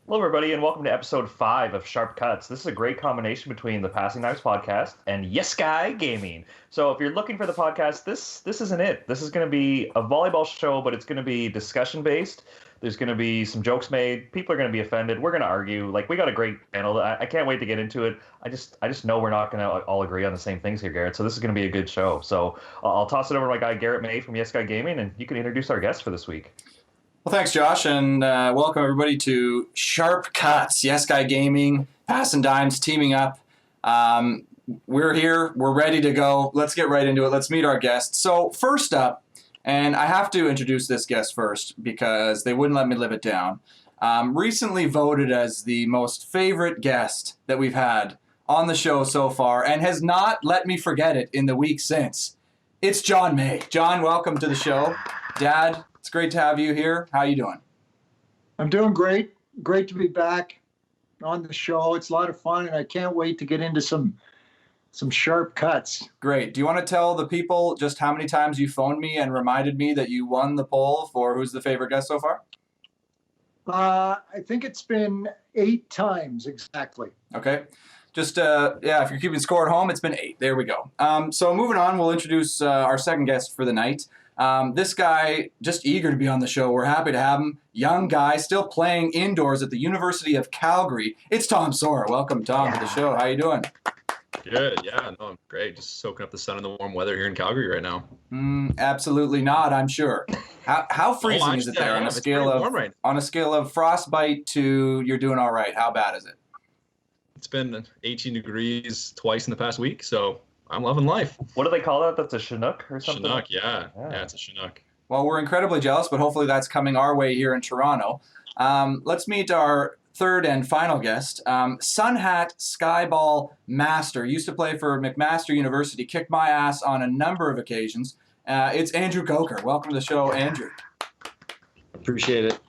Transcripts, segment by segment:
Hello, everybody, and welcome to episode 5 of Sharp Cuts. This is a great combination between the Passin Dimes podcast and Yes Guy Gaming. So, if you're looking for the podcast, this isn't it. This is going to be a volleyball show, but it's going to be discussion based. There's going to be some jokes made. People are going to be offended. We're going to argue. Like, we got a great panel. I can't wait to get into it. I just know we're not going to all agree on the same things here, Garrett. So this is going to be a good show. So I'll toss it over to my guy Garrett May from Yes Guy Gaming, and you can introduce our guest for this week. Well, thanks, Josh, and welcome everybody to Sharp Cuts. Yes Guy Gaming, Passin Dimes teaming up. We're here. We're ready to go. Let's get right into it. Let's meet our guest. So first up, and I have to introduce this guest first because they wouldn't let me live it down. Recently voted as the most favorite guest that we've had on the show so far and has not let me forget it in the week since. It's John May. John, welcome to the show. Dad, it's great to have you here. How are you doing? I'm doing great. Great to be back on the show. It's a lot of fun, and I can't wait to get into some sharp cuts. Great. Do you want to tell the people just how many times you phoned me and reminded me that you won the poll for who's the favorite guest so far? I think it's been 8 times exactly. Okay. Just, if you're keeping score at home, it's been 8. There we go. So moving on, we'll introduce our second guest for the night. This guy, just eager to be on the show. We're happy to have him. Young guy, still playing indoors at the University of Calgary. It's Tomas Sorra. Welcome, Tom, to the show. How you doing? Good, yeah, no, I'm great. Just soaking up the sun and the warm weather here in Calgary right now. Absolutely not, I'm sure. How freezing is it there on a scale of frostbite to you're doing all right? How bad is it? It's been 18 degrees twice in the past week, so I'm loving life. What do they call that? That's a Chinook or something? Chinook, yeah, it's a Chinook. Well, we're incredibly jealous, but hopefully that's coming our way here in Toronto. Let's meet our third and final guest. Sun Hat Skyball Master. Used to play for McMaster University. Kicked my ass on a number of occasions. It's Andrew Coker. Welcome to the show, Andrew. Appreciate it.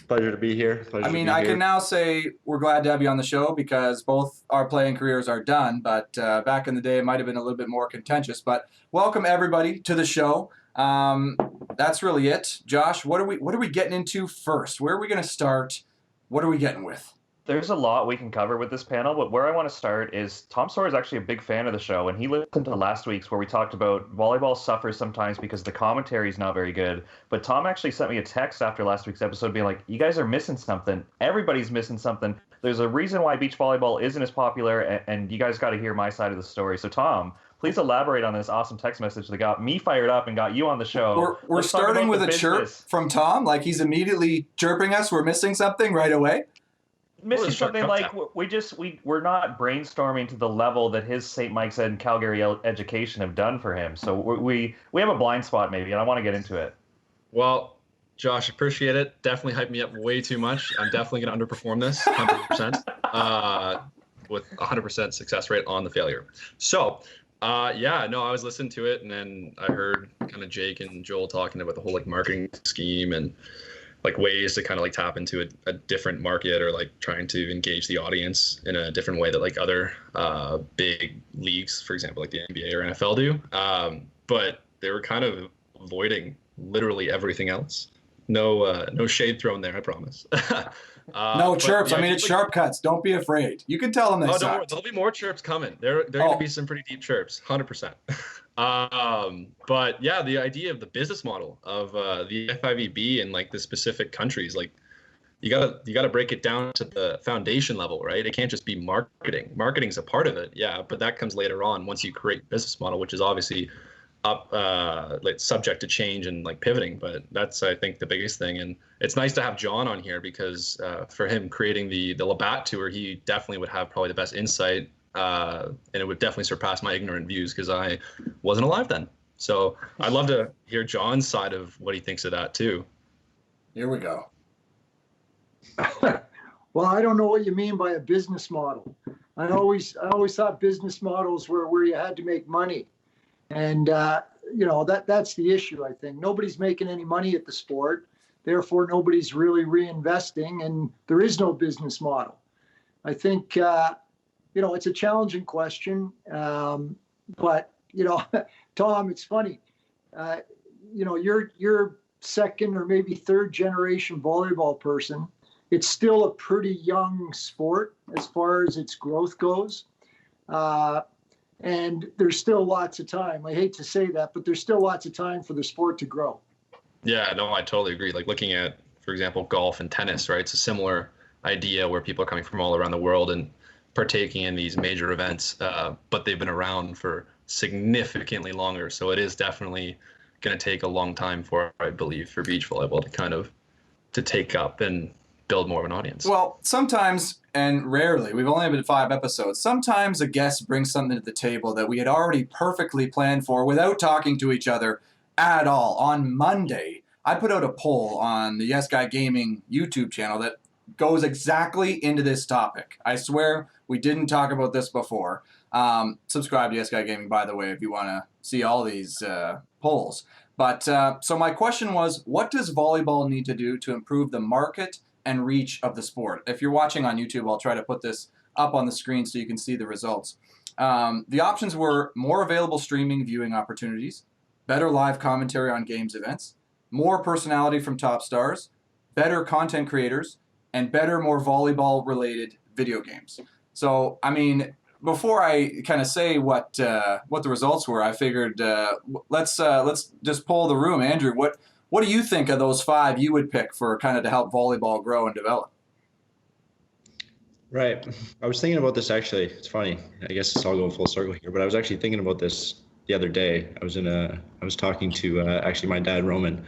Pleasure to be here. I can now say we're glad to have you on the show because both our playing careers are done, but back in the day it might have been a little bit more contentious. But welcome everybody to the show. That's really it. Josh, what are we getting into first? Where are we going to start? What are we getting with? There's a lot we can cover with this panel, but where I want to start is Tom Sorra is actually a big fan of the show, and he listened to last week's where we talked about volleyball suffers sometimes because the commentary is not very good. But Tom actually sent me a text after last week's episode being like, you guys are missing something. Everybody's missing something. There's a reason why beach volleyball isn't as popular, and you guys got to hear my side of the story. So Tom, please elaborate on this awesome text message that got me fired up and got you on the show. We're starting with a chirp from Tom, like he's immediately chirping us. We're missing something right away. Missing something like we're not brainstorming to the level that his St. Mike's and Calgary education have done for him. So we have a blind spot maybe, and I want to get into it. Well, Josh, appreciate it. Definitely hyped me up way too much. I'm definitely going to underperform this 100% with 100% success rate on the failure. So, I was listening to it, and then I heard kind of Jake and Joel talking about the whole like marketing scheme and like ways to kind of like tap into a different market or like trying to engage the audience in a different way that like other big leagues, for example, like the NBA or NFL do. But they were kind of avoiding literally everything else. No shade thrown there, I promise. No chirps. Yeah, it's Sharp Cuts. Don't be afraid. You can tell them they suck. There'll be more chirps coming. There are going to be some pretty deep chirps, 100%. But yeah, the idea of the business model of the FIVB and like the specific countries, like you gotta break it down to the foundation level, right? It can't just be marketing. Marketing's a part of it, yeah, but that comes later on once you create business model, which is obviously like subject to change and like pivoting, but that's I think the biggest thing. And it's nice to have John on here because for him creating the Labatt tour, he definitely would have probably the best insight, and it would definitely surpass my ignorant views because I wasn't alive then. So I'd love to hear John's side of what he thinks of that too. Here we go. Well, I don't know what you mean by a business model. I always thought business models were where you had to make money. And, that's the issue, I think. Nobody's making any money at the sport. Therefore, nobody's really reinvesting, and there is no business model. I think, it's a challenging question. But, Tom, it's funny. You're second or maybe third generation volleyball person. it's still a pretty young sport as far as its growth goes. And there's still lots of time. I hate to say that, but there's still lots of time for the sport to grow. Yeah, no, I totally agree. Like looking at, for example, golf and tennis, right? It's a similar idea where people are coming from all around the world and partaking in these major events, but they've been around for significantly longer. So it is definitely going to take a long time for, I believe, for beach volleyball to kind of to take up and build more of an audience. Well, sometimes, and rarely, we've only been 5 episodes, sometimes a guest brings something to the table that we had already perfectly planned for without talking to each other at all. On Monday, I put out a poll on the Yes Guy Gaming YouTube channel that goes exactly into this topic. I swear we didn't talk about this before. Subscribe to Yes Guy Gaming, by the way, if you want to see all these polls. But so my question was, what does volleyball need to do to improve the market and reach of the sport? If you're watching on YouTube, I'll try to put this up on the screen so you can see the results. The options were more available streaming viewing opportunities, better live commentary on games events, more personality from top stars, better content creators, and better, more volleyball-related video games. So, I mean, before I kind of say what the results were, I figured let's just poll the room. Andrew, what do you think of those 5 you would pick for kind of to help volleyball grow and develop? Right. I was thinking about this actually. It's funny. I guess it's all going full circle here, but I was actually thinking about this the other day. I was talking to actually my dad, Roman,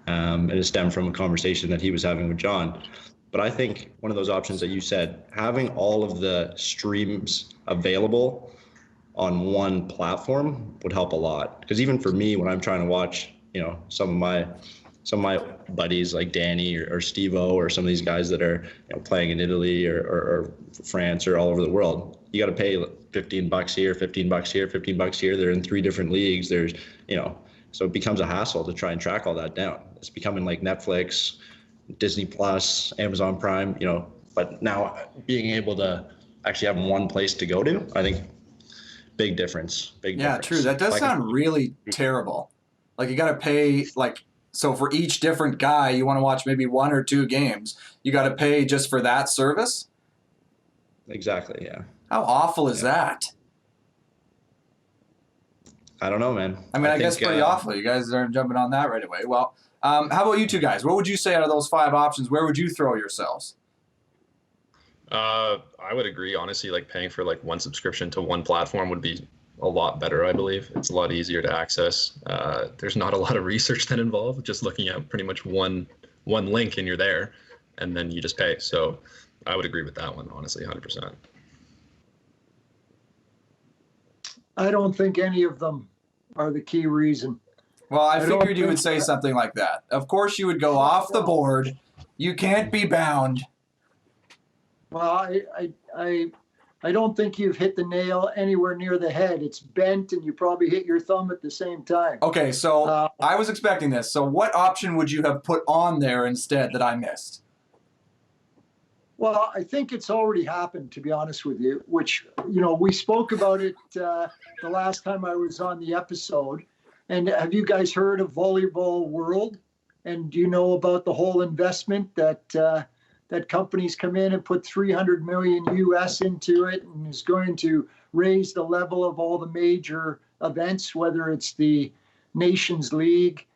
and it stemmed from a conversation that he was having with John. But I think one of those options that you said, having all of the streams available on one platform would help a lot. Because even for me, when I'm trying to watch, some of my buddies like Danny or Steve-O or some of these guys that are playing in Italy or France or all over the world, you got to pay $15 here, $15 here, $15 here. They're in 3 different leagues. There's, so it becomes a hassle to try and track all that down. It's becoming like Netflix, Disney Plus, Amazon Prime, but now being able to actually have one place to go to, I think big difference. Yeah, true. That does sound really terrible. Like you got to pay so for each different guy, you want to watch maybe 1 or 2 games, you got to pay just for that service? Exactly, yeah. How awful is that? I don't know, man. I mean, I guess pretty awful. You guys aren't jumping on that right away. Well, how about you two guys? What would you say out of those 5 options? Where would you throw yourselves? I would agree, honestly, like paying for like one subscription to one platform would be a lot better, I believe. It's a lot easier to access. There's not a lot of research that involved, just looking at pretty much one link and you're there, and then you just pay. So I would agree with that one, honestly, 100%. I don't think any of them are the key reason. Well, I figured you would say something like that. Of course you would go off the board. You can't be bound. Well, I don't think you've hit the nail anywhere near the head. It's bent, and you probably hit your thumb at the same time. Okay, so I was expecting this. So what option would you have put on there instead that I missed? Well, I think it's already happened, to be honest with you, which, we spoke about it the last time I was on the episode. And have you guys heard of Volleyball World? And do you know about the whole investment that companies come in and put 300 million US into it and is going to raise the level of all the major events, whether it's the Nations League?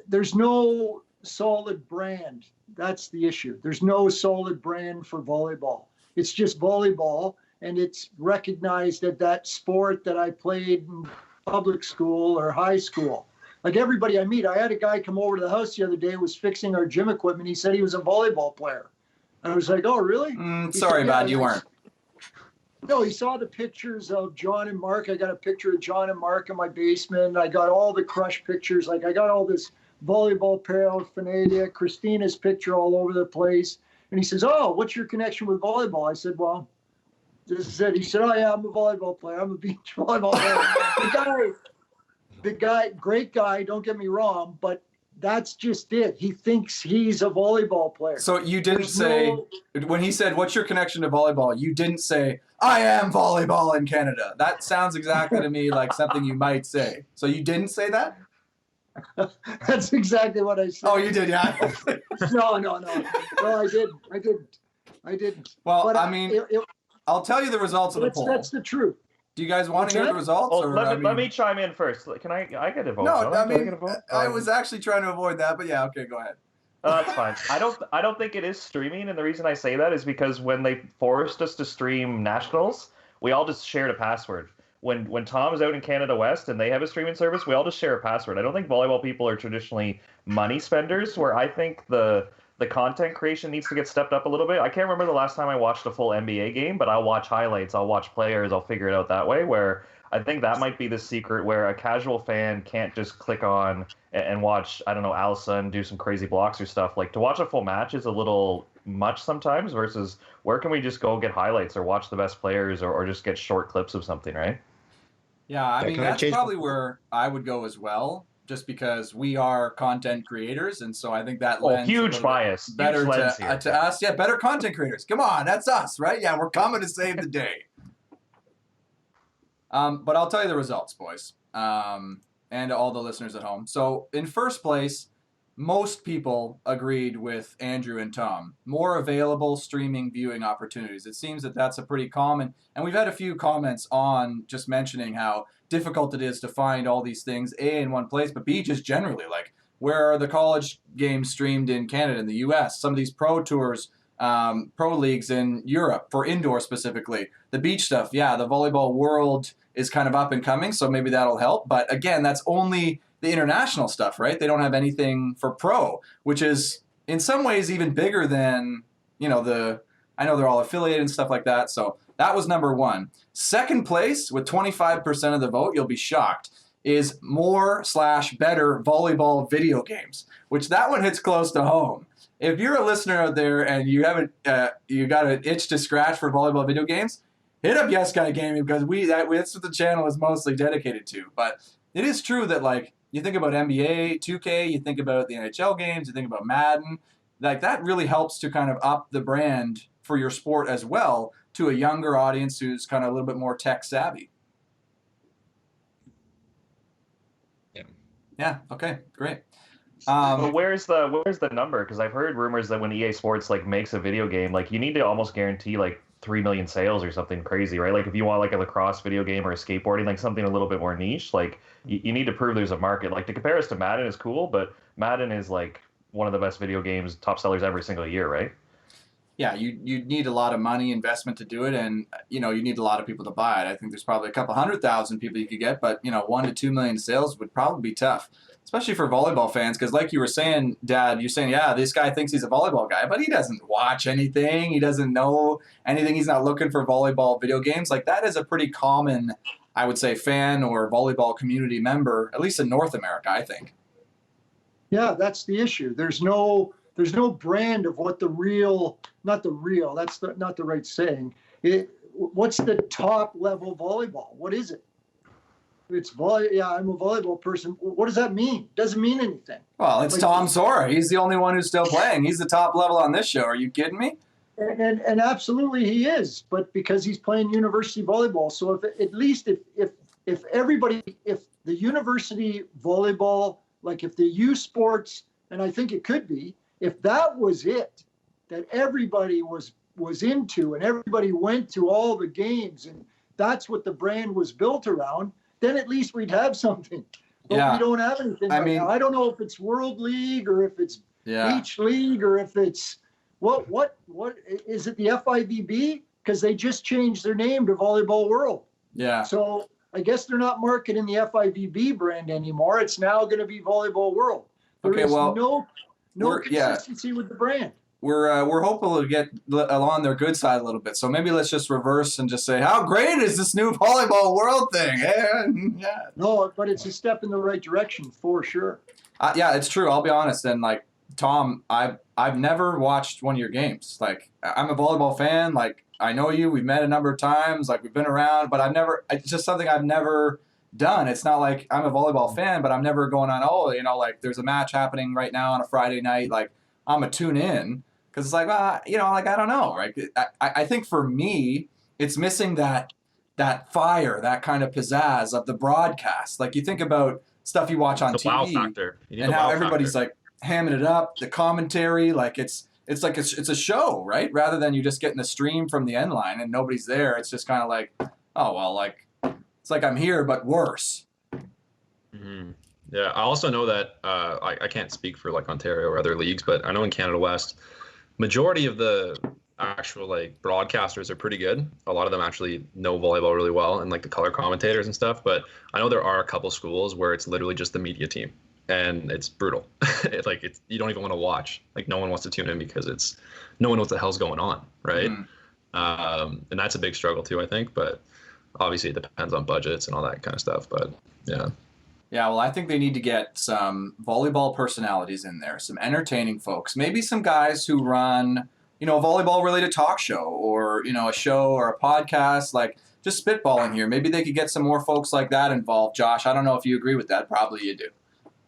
There's no solid brand. That's the issue. There's no solid brand for volleyball. It's just volleyball, and it's recognized as that sport that I played in public school or high school. Like everybody I meet, I had a guy come over to the house the other day, was fixing our gym equipment. He said he was a volleyball player. I was like, oh, really? Sorry, bud, you weren't. No, he saw the pictures of John and Mark. I got a picture of John and Mark in my basement. I got all the crush pictures. I got all this volleyball paraphernalia, Christina's picture all over the place. And he says, oh, what's your connection with volleyball? I said, well, this is it. He said, oh, yeah, I'm a volleyball player. I'm a beach volleyball player. the guy, great guy, don't get me wrong, but that's just it. He thinks he's a volleyball player. So you didn't when he said, what's your connection to volleyball? You didn't say, I am volleyball in Canada. That sounds exactly to me like something you might say. So you didn't say that? That's exactly what I said. Oh, you did, yeah. No, I didn't. Well, But I mean, I'll tell you the results of the poll. That's the truth. Do you guys want to hear the results? Oh, or, let me chime in first. Can I get a vote? No, don't I Do I mean, get a vote? I was actually trying to avoid that, but yeah, okay, go ahead. That's fine. I don't think it is streaming, and the reason I say that is because when they forced us to stream nationals, we all just shared a password. When Tom's out in Canada West and they have a streaming service, we all just share a password. I don't think volleyball people are traditionally money spenders, where I think the content creation needs to get stepped up a little bit. I can't remember the last time I watched a full NBA game, but I'll watch highlights, I'll watch players, I'll figure it out that way, where I think that might be the secret where a casual fan can't just click on and watch, I don't know, Allison do some crazy blocks or stuff. Like, to watch a full match is a little much sometimes versus where can we just go get highlights or watch the best players or just get short clips of something, right? Yeah, I mean, that's probably where I would go as well, just because we are content creators, and so I think that lends huge bias. Better huge to us. Yeah, better content creators. Come on, that's us, right? Yeah, we're coming to save the day. But I'll tell you the results, boys, and all the listeners at home. So in first place, most people agreed with Andrew and Tom. More available streaming viewing opportunities. It seems that that's a pretty common, and we've had a few comments on just mentioning how difficult it is to find all these things, A, in one place, but B, just generally, like, where are the college games streamed in Canada, in the US, some of these pro tours, pro leagues in Europe, for indoor specifically. The beach stuff, yeah, the volleyball world is kind of up and coming, so maybe that'll help. But again, that's only the international stuff, right? They don't have anything for pro, which is in some ways even bigger than, I know they're all affiliated and stuff like that. So that was number one. Second place with 25% of the vote, you'll be shocked, is more/better volleyball video games, which that one hits close to home. If you're a listener out there and you haven't, you got an itch to scratch for volleyball video games, hit up Yes Guy Gaming, because that's what the channel is mostly dedicated to. But it is true that, like, you think about NBA, 2K, you think about the NHL games, you think about Madden, like, that really helps to kind of up the brand for your sport as well to a younger audience who's kind of a little bit more tech savvy. Yeah. Okay. Great. But where's the number? Because I've heard rumors that when EA Sports like makes a video game, like, you need to almost guarantee like 3 million sales or something crazy, right? Like, if you want like a lacrosse video game or a skateboarding, like something a little bit more niche, like you need to prove there's a market. Like, to compare us to Madden is cool, but Madden is like one of the best video games, top sellers every single year, right? Yeah, you need a lot of money investment to do it, and you need a lot of people to buy it. I think there's probably a couple 100,000 people you could get, but 1 to 2 million sales would probably be tough, especially for volleyball fans. Because like you were saying, Dad, you're saying, yeah, this guy thinks he's a volleyball guy, but he doesn't watch anything. He doesn't know anything. He's not looking for volleyball video games. Like, that is a pretty common, I would say, fan or volleyball community member, at least in North America, I think. Yeah, that's the issue. There's no brand of what not the right saying. What's the top level volleyball? What is it? It's yeah, I'm a volleyball person. What does that mean? Doesn't mean anything. Well, it's like, Tom Sorra. He's the only one who's still playing. He's the top level on this show. Are you kidding me? And absolutely he is, but because he's playing university volleyball. So if the university volleyball, like if the U Sports, and I think it could be, if that was it, that everybody was into and everybody went to all the games and that's what the brand was built around, then at least we'd have something. But yeah. We don't have anything right now. I don't know if it's World League or if it's Beach League or if it's what is it, the FIVB? Because they just changed their name to Volleyball World. Yeah. So I guess they're not marketing the FIVB brand anymore. It's now going to be Volleyball World. There is no consistency with the brand. We're hopeful to get along their good side a little bit. So maybe let's just reverse and just say, how great is this new Volleyball World thing? Yeah. No, but it's a step in the right direction for sure. Yeah, it's true. I'll be honest. And like Tom, I've never watched one of your games. Like, I'm a volleyball fan. Like, I know you. We've met a number of times. Like, we've been around, but it's just something I've never done. It's not like I'm a volleyball fan, but I'm never going on, like there's a match happening right now on a Friday night. Like, I'm a tune in. Because it's like, like, I don't know, right? I think for me, it's missing that fire, that kind of pizzazz of the broadcast. Like, you think about stuff you watch on The wow TV, factor. You need and the how wow everybody's factor. like hamming it up, the commentary, like it's a show, right? Rather than you just getting the stream from the end line and nobody's there. It's just kind of like, oh well, like it's like I'm here but worse. Mhm. Yeah, I also know that I can't speak for like Ontario or other leagues, but I know in Canada West, majority of the actual like broadcasters are pretty good. A lot of them actually know volleyball really well, and like the color commentators and stuff. But I know there are a couple schools where it's literally just the media team, and it's brutal. It's you don't even want to watch. Like no one wants to tune in because it's no one knows what the hell's going on, right? And that's a big struggle too, I think. But obviously, it depends on budgets and all that kind of stuff. But yeah. Yeah, well, I think they need to get some volleyball personalities in there, some entertaining folks, maybe some guys who run, a volleyball-related talk show or, a show or a podcast, like just spitballing here. Maybe they could get some more folks like that involved. Josh, I don't know if you agree with that. Probably you do.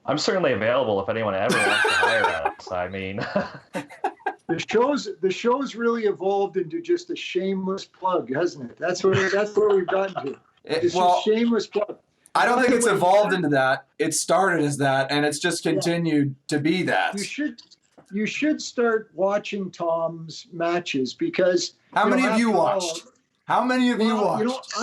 I'm certainly available if anyone ever wants to hire us. I mean, The show's really evolved into just a shameless plug, hasn't it? That's where we've gotten to. It's just shameless plug. I don't think it's evolved into that. It started as that, and it's just continued to be that. You should start watching Tom's matches because. How many have you watched? How many have you watched?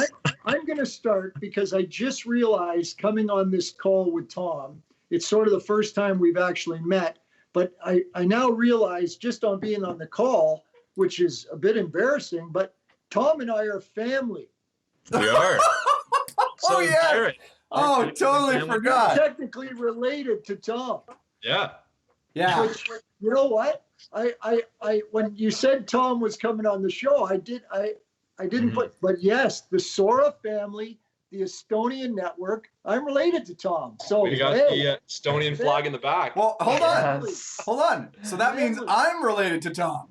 I'm going to start because I just realized coming on this call with Tom, it's sort of the first time we've actually met. But I now realize just on being on the call, which is a bit embarrassing, but Tom and I are family. We are. Oh, yeah. Jared. Oh, totally forgot. Technically related to Tom. Yeah. Yeah. Which, you know what? I when you said Tom was coming on the show, I didn't put, but yes, the Sorra family, the Estonian network, I'm related to Tom. So We got the Estonian flag in the back. Well, hold on. yes. Hold on. So that means I'm related to Tom.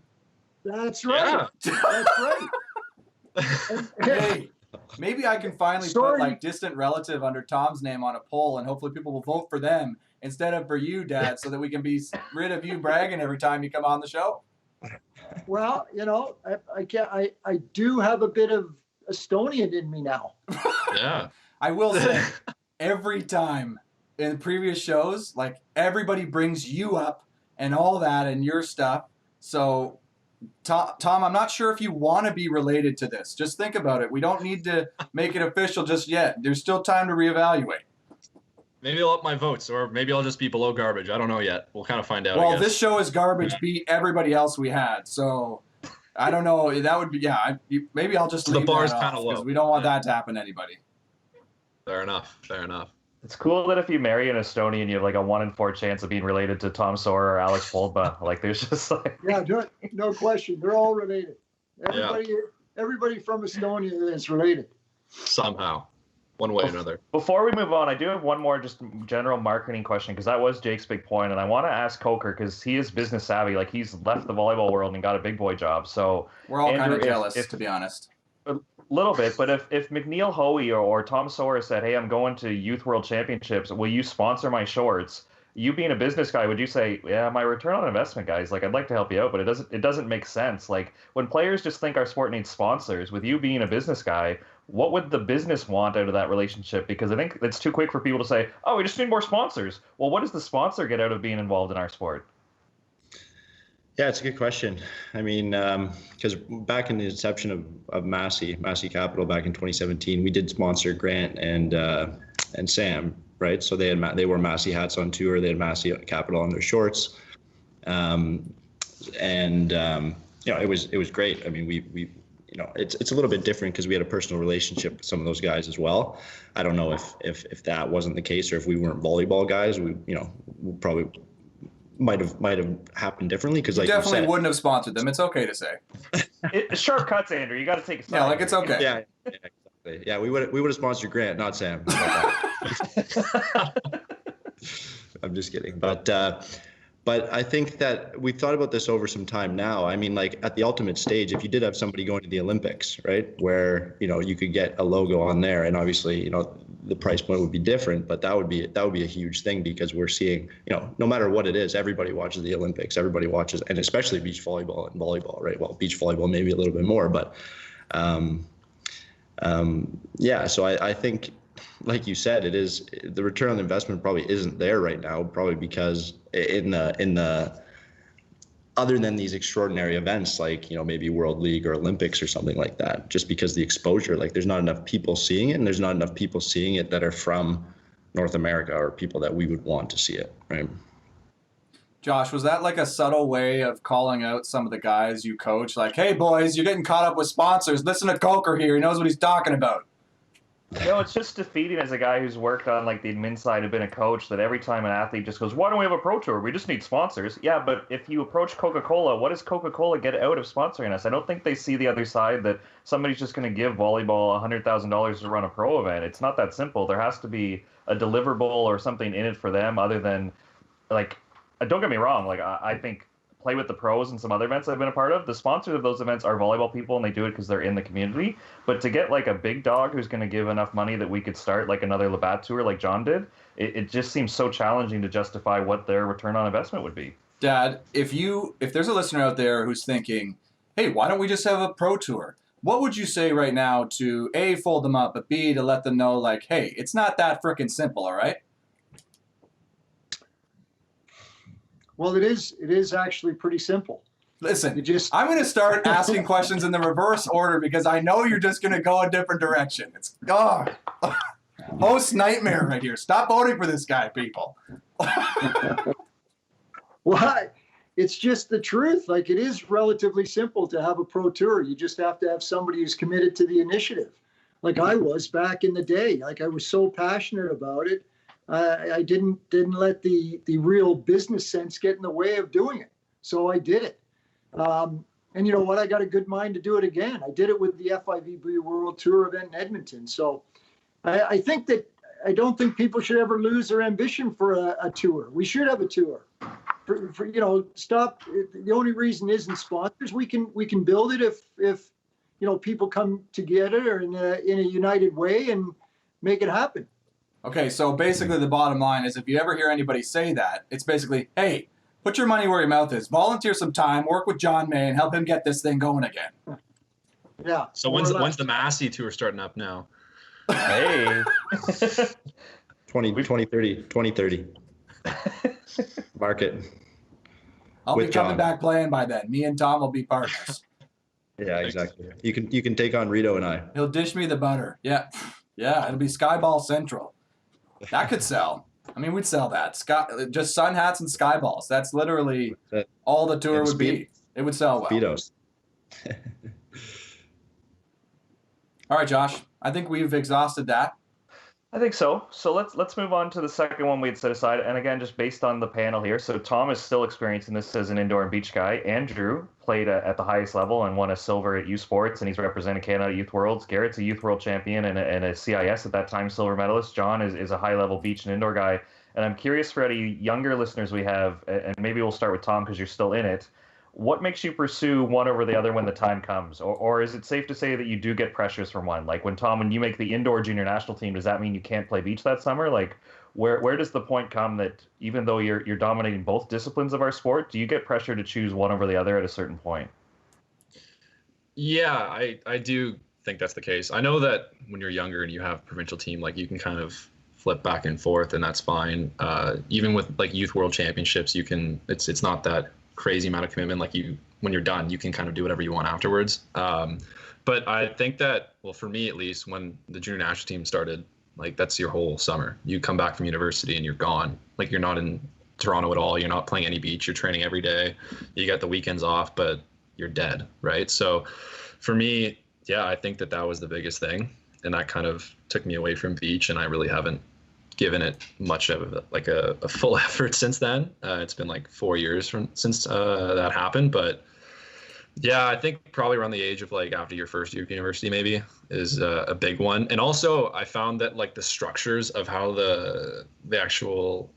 That's right. Yeah. That's right. And, Hey, maybe I can finally put Sorry. like distant relative under Tom's name on a poll, and hopefully people will vote for them instead of for you, Dad, so that we can be rid of you bragging every time you come on the show. well, I do have a bit of Estonian in me now. Yeah. I will say, every time in previous shows, like everybody brings you up and all that and your stuff. So, Tom, I'm not sure if you want to be related to this. Just think about it. We don't need to make it official just yet. There's still time to reevaluate. Maybe I'll up my votes, or maybe I'll just be below garbage. I don't know yet. We'll kind of find out. I Well, guess. this show is garbage. Beat everybody else we had. So, I don't know. That would be, maybe I'll just So the leave bar's that kinda off low. because we don't want Yeah. that to happen to anybody. Fair enough. Fair enough. It's cool that if you marry an Estonian, you have like a 1 in 4 chance of being related to Tom Sorra or Alex Foldba. Like, there's just like. Yeah, no question. They're all related. Everybody from Estonia is related. Somehow, one way or another. Before we move on, I do have one more just general marketing question because that was Jake's big point, and I want to ask Coker because he is business savvy. Like, he's left the volleyball world and got a big boy job. So We're all kind Andrew, of jealous, if- to be honest. a little bit, but if McNeil Hoey or Tom Sorra said, "Hey, I'm going to Youth World Championships. Will you sponsor my shorts?" You being a business guy, would you say, "Yeah, my return on investment, guys, like I'd like to help you out, but it doesn't make sense." Like when players just think our sport needs sponsors, with you being a business guy, what would the business want out of that relationship? Because I think it's too quick for people to say, "Oh, we just need more sponsors." Well, what does the sponsor get out of being involved in our sport? Yeah, it's a good question. I mean, because back in the inception of Massey Capital back in 2017, we did sponsor Grant and Sam, right? So they wore Massey hats on tour. They had Massey Capital on their shorts, it was great. I mean, we it's a little bit different because we had a personal relationship with some of those guys as well. I don't know if that wasn't the case or if we weren't volleyball guys, we probably might have happened differently because like Definitely you said, wouldn't have sponsored them. It's okay to say. Sharp cuts, Andrew. You got to take a side. Yeah, like it's okay. Yeah, exactly. Yeah, we would have sponsored Grant, not Sam. I'm just kidding, but I think that we've thought about this over some time now. I mean, like at the ultimate stage, if you did have somebody going to the Olympics, right, where you could get a logo on there, and obviously the price point would be different, but that would be a huge thing because we're seeing no matter what it is, everybody watches the Olympics, everybody watches, and especially beach volleyball and volleyball, right? Well, beach volleyball maybe a little bit more, but yeah. So I think like you said, it is the return on investment probably isn't there right now, probably because in the other than these extraordinary events like, maybe World League or Olympics or something like that, just because the exposure, like there's not enough people seeing it, and there's not enough people seeing it that are from North America or people that we would want to see it, right? Josh, was that like a subtle way of calling out some of the guys you coach? Like, hey, boys, you're getting caught up with sponsors. Listen to Coker here. He knows what he's talking about. No, it's just defeating as a guy who's worked on like the admin side and been a coach, that every time an athlete just goes, why don't we have a pro tour? We just need sponsors. Yeah, but if you approach Coca-Cola, what does Coca-Cola get out of sponsoring us? I don't think they see the other side, that somebody's just going to give volleyball $100,000 to run a pro event. It's not that simple. There has to be a deliverable or something in it for them other than, like, don't get me wrong, like I think Play with the Pros and some other events I've been a part of, the sponsors of those events are volleyball people, and they do it because they're in the community. But to get like a big dog who's going to give enough money that we could start like another Labatt tour like John did, it just seems so challenging to justify what their return on investment would be. Dad, if there's a listener out there who's thinking, hey, why don't we just have a pro tour? What would you say right now to A, fold them up, but B, to let them know, like, hey, it's not that freaking simple, all right? Well, it is actually pretty simple. Listen, You just I'm going to start asking questions in the reverse order because I know you're just going to go a different direction. It's host nightmare right here. Stop voting for this guy, people. Why? It's just the truth. Like, it is relatively simple to have a pro tour. You just have to have somebody who's committed to the initiative. Like I was back in the day. Like, I was so passionate about it. I didn't let the real business sense get in the way of doing it. So I did it. And you know what? I got a good mind to do it again. I did it with the FIVB World Tour event in Edmonton. So I think that I don't think people should ever lose their ambition for a tour. We should have a tour. Stop. The only reason isn't sponsors. We can build it if people come together in a united way and make it happen. Okay, so basically the bottom line is if you ever hear anybody say that, it's basically, hey, put your money where your mouth is. Volunteer some time, work with John May, and help him get this thing going again. Yeah. So when's the Massey tour starting up now? Hey. 2030. Market. I'll With be coming John. back playing by then. Me and Tom will be partners. Yeah, exactly. You can take on Rito and I. He'll dish me the butter. Yeah. Yeah, it'll be Skyball Central. That could sell. I mean, we'd sell that. Just sun hats and skyballs. That's literally all the tour And would be. It would sell well. Speedos. All right, Josh. I think we've exhausted that. I think so. So let's move on to the second one we had set aside. And again, just based on the panel here. So Tom is still experiencing this as an indoor and beach guy. Andrew played at the highest level and won a silver at U Sports, and he's represented Canada at Youth Worlds. Garrett's a Youth World Champion and a CIS at that time silver medalist. John is a high-level beach and indoor guy. And I'm curious for any younger listeners we have, and maybe we'll start with Tom because you're still in it. What makes you pursue one over the other when the time comes? Or is it safe to say that you do get pressures from one? Like when you make the indoor junior national team, does that mean you can't play beach that summer? Like where does the point come that even though you're dominating both disciplines of our sport, do you get pressure to choose one over the other at a certain point? Yeah, I do think that's the case. I know that when you're younger and you have provincial team, like you can kind of flip back and forth, and that's fine. Even with like Youth World Championships, you can. It's not that crazy amount of commitment. Like when you're done, you can kind of do whatever you want afterwards. But I think that, well, for me at least, when the junior national team started, like that's your whole summer. You come back from university and you're gone. Like you're not in Toronto at all. You're not playing any beach. You're training every day. You got the weekends off, but you're dead, right? So for me, yeah, I think that was the biggest thing, and that kind of took me away from beach, and I really haven't given it much of a full effort since then. It's been like 4 years since that happened, but yeah, I think probably around the age of like after your first year of university maybe is a big one. And also I found that like the structures of how the actual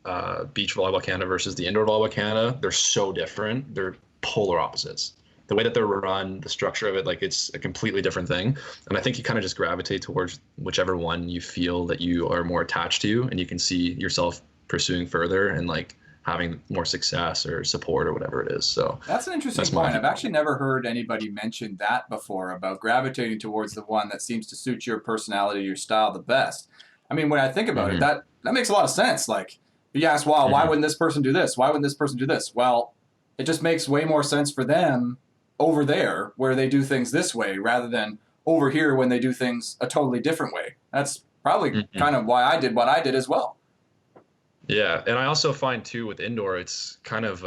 beach volleyball Canada versus the indoor volleyball Canada, they're so different. They're polar opposites. The way that they're run, the structure of it, like it's a completely different thing. And I think you kind of just gravitate towards whichever one you feel that you are more attached to, and you can see yourself pursuing further and like having more success or support or whatever it is. So that's an interesting point. I've actually never heard anybody mention that before, about gravitating towards the one that seems to suit your personality, your style the best. I mean, when I think about it, that makes a lot of sense. Like, you ask, well, why wouldn't this person do this? Why wouldn't this person do this? Well, it just makes way more sense for them over there where they do things this way rather than over here when they do things a totally different way. That's probably kind of why I did what I did as well. Yeah, and I also find too with indoor, it's kind of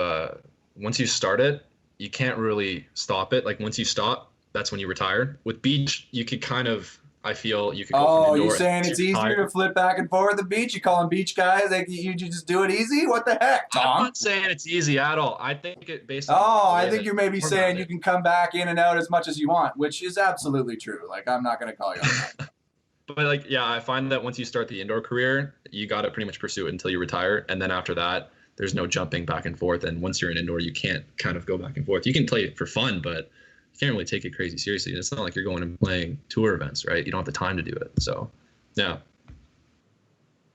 once you start it, you can't really stop it. Like once you stop, that's when you retire. With beach, you could kind of, I feel you could go from indoor. You're saying it's easier to flip back and forth the beach? You calling beach guys? Like you just do it easy? What the heck, Tom? I'm not saying it's easy at all. I think it based on. I think you're maybe saying you can come back in and out as much as you want, which is absolutely true. Like I'm not going to call you on that. But like, yeah, I find that once you start the indoor career, you got to pretty much pursue it until you retire. And then after that, there's no jumping back and forth. And once you're in indoor, you can't kind of go back and forth. You can play it for fun, but you can't really take it crazy seriously. It's not like you're going and playing tour events, right? You don't have the time to do it. So, yeah,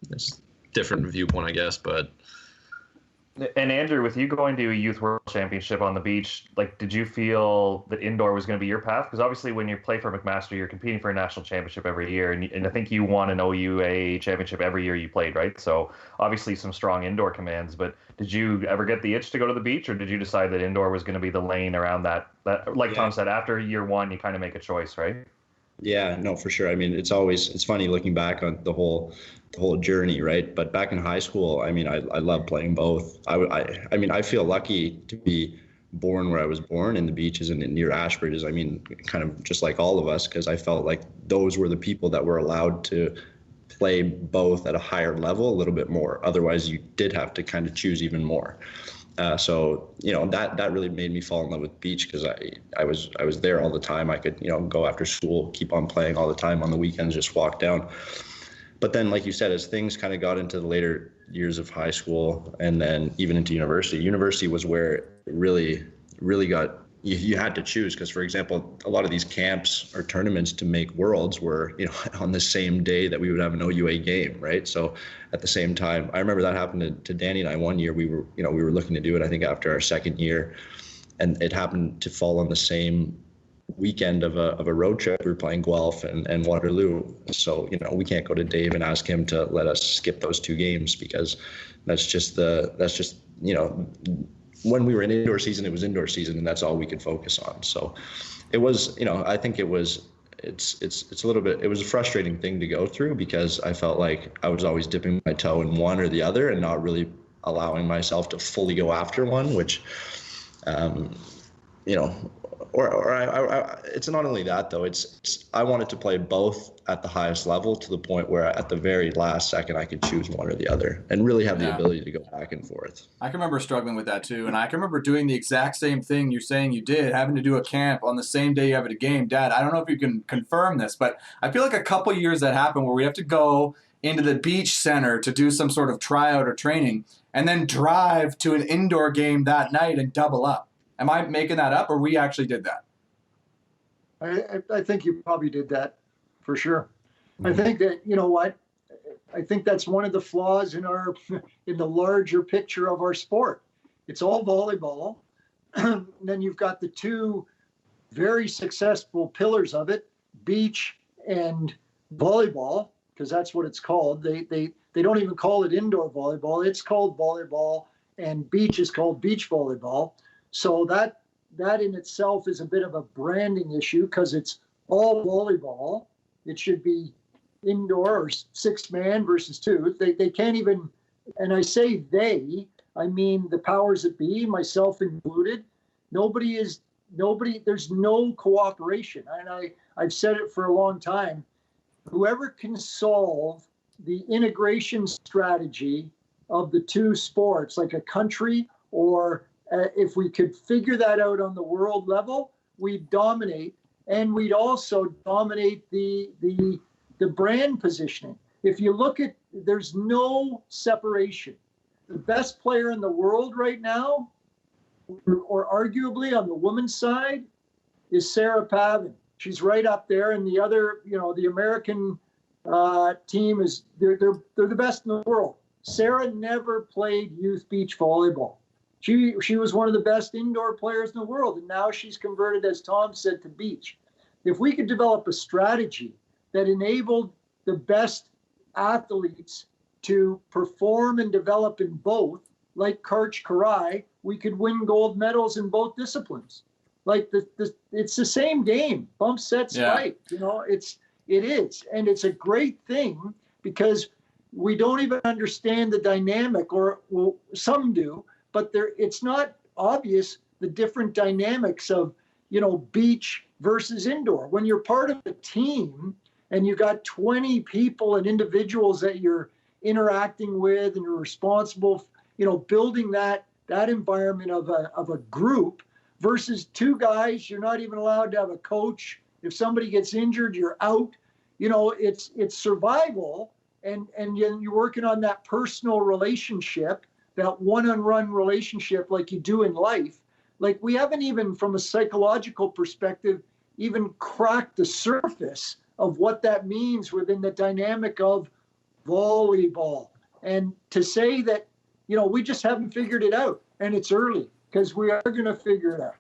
it's a different viewpoint, I guess. But And Andrew, with you going to a youth world championship on the beach, like, did you feel that indoor was going to be your path? Because obviously, when you play for McMaster, you're competing for a national championship every year, and I think you won an OUA championship every year you played, right? So obviously, some strong indoor commands. But did you ever get the itch to go to the beach, or did you decide that indoor was going to be the lane around that? Like Tom said, after year one, you kind of make a choice, right? Yeah, no, for sure. I mean, it's funny looking back on the whole journey, right? But back in high school, I mean, I love playing both. I mean, I feel lucky to be born where I was born in the beaches and near Ashbridges. I mean, kind of just like all of us, because I felt like those were the people that were allowed to play both at a higher level, a little bit more. Otherwise, you did have to kind of choose even more. So, you know, that really made me fall in love with beach because I was there all the time. I could, you know, go after school, keep on playing all the time on the weekends, just walk down. But then, like you said, as things kind of got into the later years of high school and then even into university was where it really got, you had to choose. Because, for example, a lot of these camps or tournaments to make worlds were, you know, on the same day that we would have an OUA game, right? So at the same time, I remember that happened to Danny and I one year. We were looking to do it, I think, after our second year. And it happened to fall on the same weekend of a road trip. We were playing Guelph and Waterloo. So, you know, we can't go to Dave and ask him to let us skip those two games because that's just, you know, when we were in indoor season, it was indoor season and that's all we could focus on. So it was, you know, I think it's a little bit, it was a frustrating thing to go through because I felt like I was always dipping my toe in one or the other and not really allowing myself to fully go after one, which, you know, it's not only that though, it's I wanted to play both at the highest level to the point where at the very last second I could choose one or the other and really have the ability to go back and forth. I can remember struggling with that too. And I can remember doing the exact same thing you're saying you did, having to do a camp on the same day you have a game. Dad, I don't know if you can confirm this, but I feel like a couple years that happened where we have to go into the beach center to do some sort of tryout or training and then drive to an indoor game that night and double up. Am I making that up or we actually did that? I think you probably did that for sure. I think that, you know what, I think that's one of the flaws in the larger picture of our sport. It's all volleyball. Then you've got the two very successful pillars of it, beach and volleyball, because that's what it's called. They don't even call it indoor volleyball. It's called volleyball and beach is called beach volleyball. So that in itself is a bit of a branding issue because it's all volleyball. It should be indoor or 6-man versus 2. They can't even, and I say they, I mean the powers that be, myself included. There's no cooperation. And I've said it for a long time. Whoever can solve the integration strategy of the two sports, like a country or if we could figure that out on the world level, we'd dominate, and we'd also dominate the brand positioning. If you look at, there's no separation. The best player in the world right now, or arguably on the women's side, is Sarah Pavin. She's right up there, and the other, you know, the American team is they're the best in the world. Sarah never played youth beach volleyball. She was one of the best indoor players in the world, and now she's converted, as Tom said, to beach. If we could develop a strategy that enabled the best athletes to perform and develop in both, like Karch Karai, we could win gold medals in both disciplines. Like it's the same game, bump, set, spike. You know, it is, and it's a great thing because we don't even understand the dynamic, or well, some do, but it's not obvious the different dynamics of, you know, beach versus indoor. When you're part of a team and you got 20 people and individuals that you're interacting with and you're responsible, you know, building that environment of a group versus two guys, you're not even allowed to have a coach. If somebody gets injured, you're out. You know, it's survival, and you're working on that personal relationship, that one-on-one relationship like you do in life. Like, we haven't even, from a psychological perspective, even cracked the surface of what that means within the dynamic of volleyball. And to say that, you know, we just haven't figured it out, and it's early, because we are going to figure it out.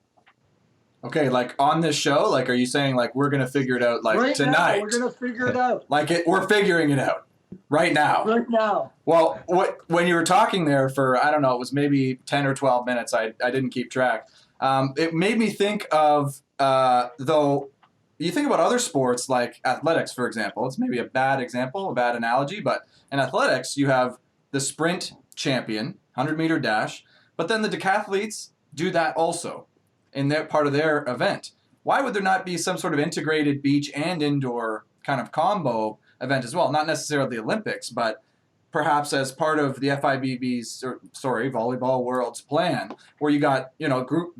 Okay, like on this show, like, are you saying like we're going to figure it out like right tonight? Now, we're going to figure it out. We're figuring it out right now. Right now. Well, when you were talking there for, I don't know, it was maybe 10 or 12 minutes. I didn't keep track. It made me think of, though, you think about other sports like athletics, for example. It's maybe a bad example, a bad analogy, but in athletics, you have the sprint champion, 100-meter dash, but then the decathletes do that also in their part of their event. Why would there not be some sort of integrated beach and indoor kind of combo event as well? Not necessarily the Olympics, but perhaps as part of the FIVB's, Volleyball World's plan, where you got, you know, group